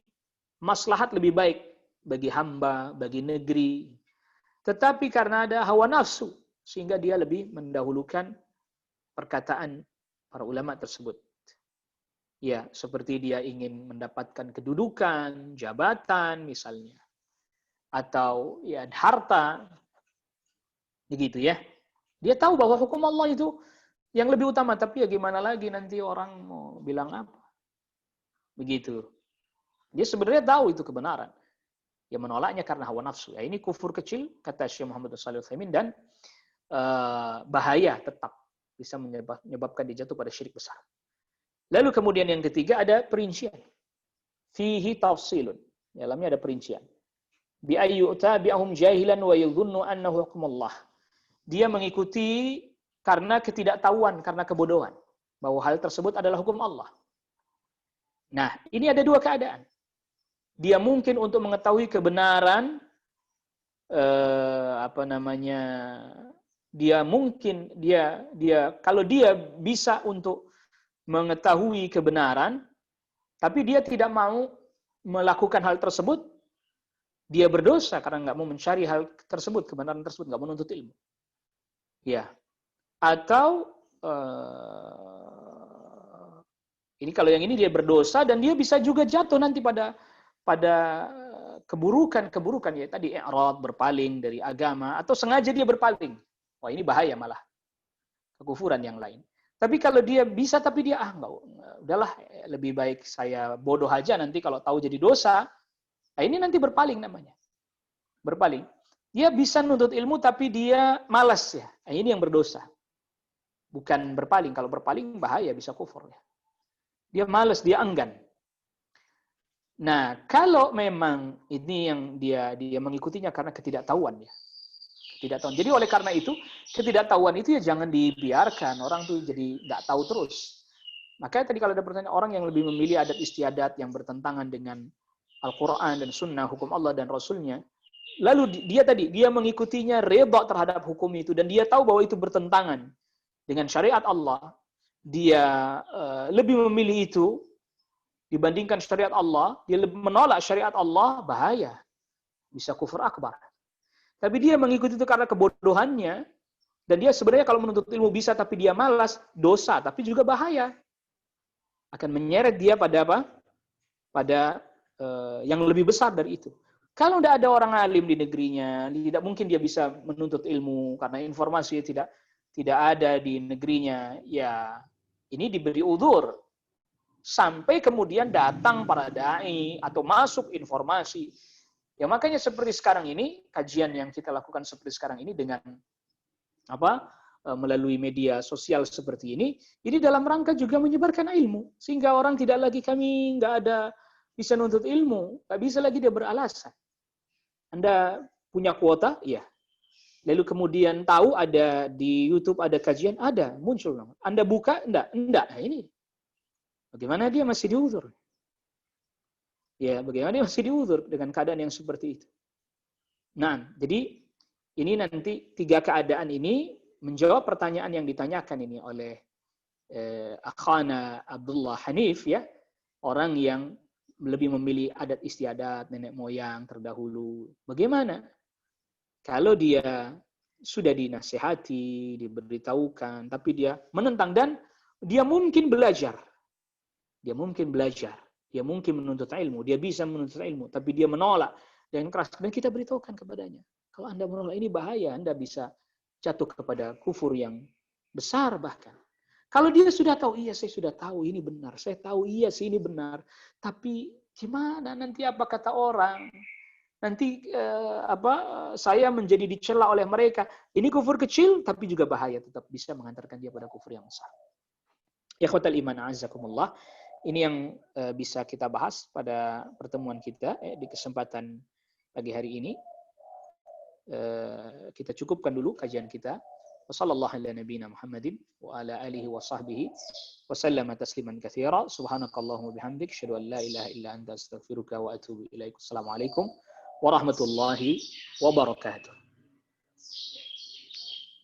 maslahat, lebih baik bagi hamba, bagi negeri, tetapi karena ada hawa nafsu sehingga dia lebih mendahulukan perkataan para ulama tersebut. Ya, seperti dia ingin mendapatkan kedudukan, jabatan misalnya, atau ya harta, begitu ya. Dia tahu bahwa hukum Allah itu yang lebih utama, tapi ya gimana lagi, nanti orang mau bilang apa. Begitu. Dia sebenarnya tahu itu kebenaran. Dia menolaknya karena hawa nafsu. Ya, ini kufur kecil, kata Syekh Muhammad bin Shalih Al-Utsaimin, dan bahaya tetap. Bisa menyebabkan dia jatuh pada syirik besar. Lalu kemudian yang ketiga ada perincian. Fihi tafsilun. Dalamnya ada perincian. Bi ayyuta bi'ahum jahilan wa yadhunnu annahu hukmullah. Dia mengikuti karena ketidaktahuan, karena kebodohan, bahwa hal tersebut adalah hukum Allah. Nah, ini ada dua keadaan. Dia mungkin untuk mengetahui kebenaran, dia kalau dia bisa untuk mengetahui kebenaran, tapi dia tidak mau melakukan hal tersebut, dia berdosa karena nggak mau mencari hal tersebut, kebenaran tersebut, nggak menuntut ilmu. Ya, atau ini kalau yang ini dia berdosa dan dia bisa juga jatuh nanti pada keburukan ya tadi, i'rad, berpaling dari agama, atau sengaja dia berpaling. Wah, ini bahaya malah. Kekufuran yang lain. Tapi kalau dia bisa tapi dia enggak, udahlah, lebih baik saya bodoh aja, nanti kalau tahu jadi dosa. Nah, ini nanti berpaling namanya. Berpaling. Dia bisa nuntut ilmu tapi dia malas ya. Nah, ini yang berdosa. Bukan berpaling. Kalau berpaling bahaya, bisa kufur ya. Dia malas, dia enggan. Nah, kalau memang ini yang dia mengikutinya karena ketidaktahuan ya. Ketidaktahuan. Jadi oleh karena itu, ketidaktahuan itu ya jangan dibiarkan. Orang tuh jadi nggak tahu terus. Makanya tadi kalau ada pertanyaan, orang yang lebih memilih adat istiadat yang bertentangan dengan Al-Quran dan Sunnah, hukum Allah dan Rasulnya, lalu dia mengikutinya, redha terhadap hukum itu, dan dia tahu bahwa itu bertentangan dengan syariat Allah, dia lebih memilih itu dibandingkan syariat Allah, dia lebih menolak syariat Allah, bahaya. Bisa kufur akbar. Tapi dia mengikuti itu karena kebodohannya, dan dia sebenarnya kalau menuntut ilmu bisa, tapi dia malas, dosa, tapi juga bahaya. Akan menyeret dia pada apa? Pada yang lebih besar dari itu. Kalau tidak ada orang alim di negerinya, tidak mungkin dia bisa menuntut ilmu karena informasi tidak ada di negerinya. Ya, ini diberi uzur sampai kemudian datang para dai atau masuk informasi. Ya makanya seperti sekarang ini, kajian yang kita lakukan seperti sekarang ini dengan melalui media sosial seperti ini dalam rangka juga menyebarkan ilmu, sehingga orang tidak lagi, kami nggak ada bisa nuntut ilmu, nggak bisa lagi dia beralasan. Anda punya kuota, iya. Lalu kemudian tahu ada di YouTube ada kajian, ada, muncul. Anda buka, enggak. Nah, ini bagaimana dia masih diuzur? Ya, bagaimana dia masih diuzur dengan keadaan yang seperti itu? Nah, jadi ini nanti tiga keadaan ini menjawab pertanyaan yang ditanyakan ini oleh akhana Abdullah Hanif ya, orang yang lebih memilih adat istiadat nenek moyang terdahulu. Bagaimana kalau dia sudah dinasihati, diberitahukan, tapi dia menentang, dan dia mungkin belajar. Dia mungkin belajar. Dia mungkin menuntut ilmu. Dia bisa menuntut ilmu, tapi dia menolak dengan keras. Dan kita beritahukan kepadanya, kalau Anda menolak ini bahaya, Anda bisa jatuh kepada kufur yang besar bahkan. Kalau dia sudah tahu, iya saya sudah tahu ini benar, saya tahu iya sih ini benar, tapi gimana nanti apa kata orang? Nanti saya menjadi dicela oleh mereka. Ini kufur kecil tapi juga bahaya, tetap bisa mengantarkan dia pada kufur yang besar. Ikhwatal iman azakumullah. Ini yang bisa kita bahas pada pertemuan kita di kesempatan pagi hari ini. Kita cukupkan dulu kajian kita. Wassallallahu ala nabiyina Muhammadin wa ala alihi wa sahbihi wa sallama tasliman katsira. Subhanakallahumma bihamdik asyhadu an la ilaha illa anta astaghfiruka wa atubu ilaik. Assalamualaikum warahmatullahi wabarakatuh.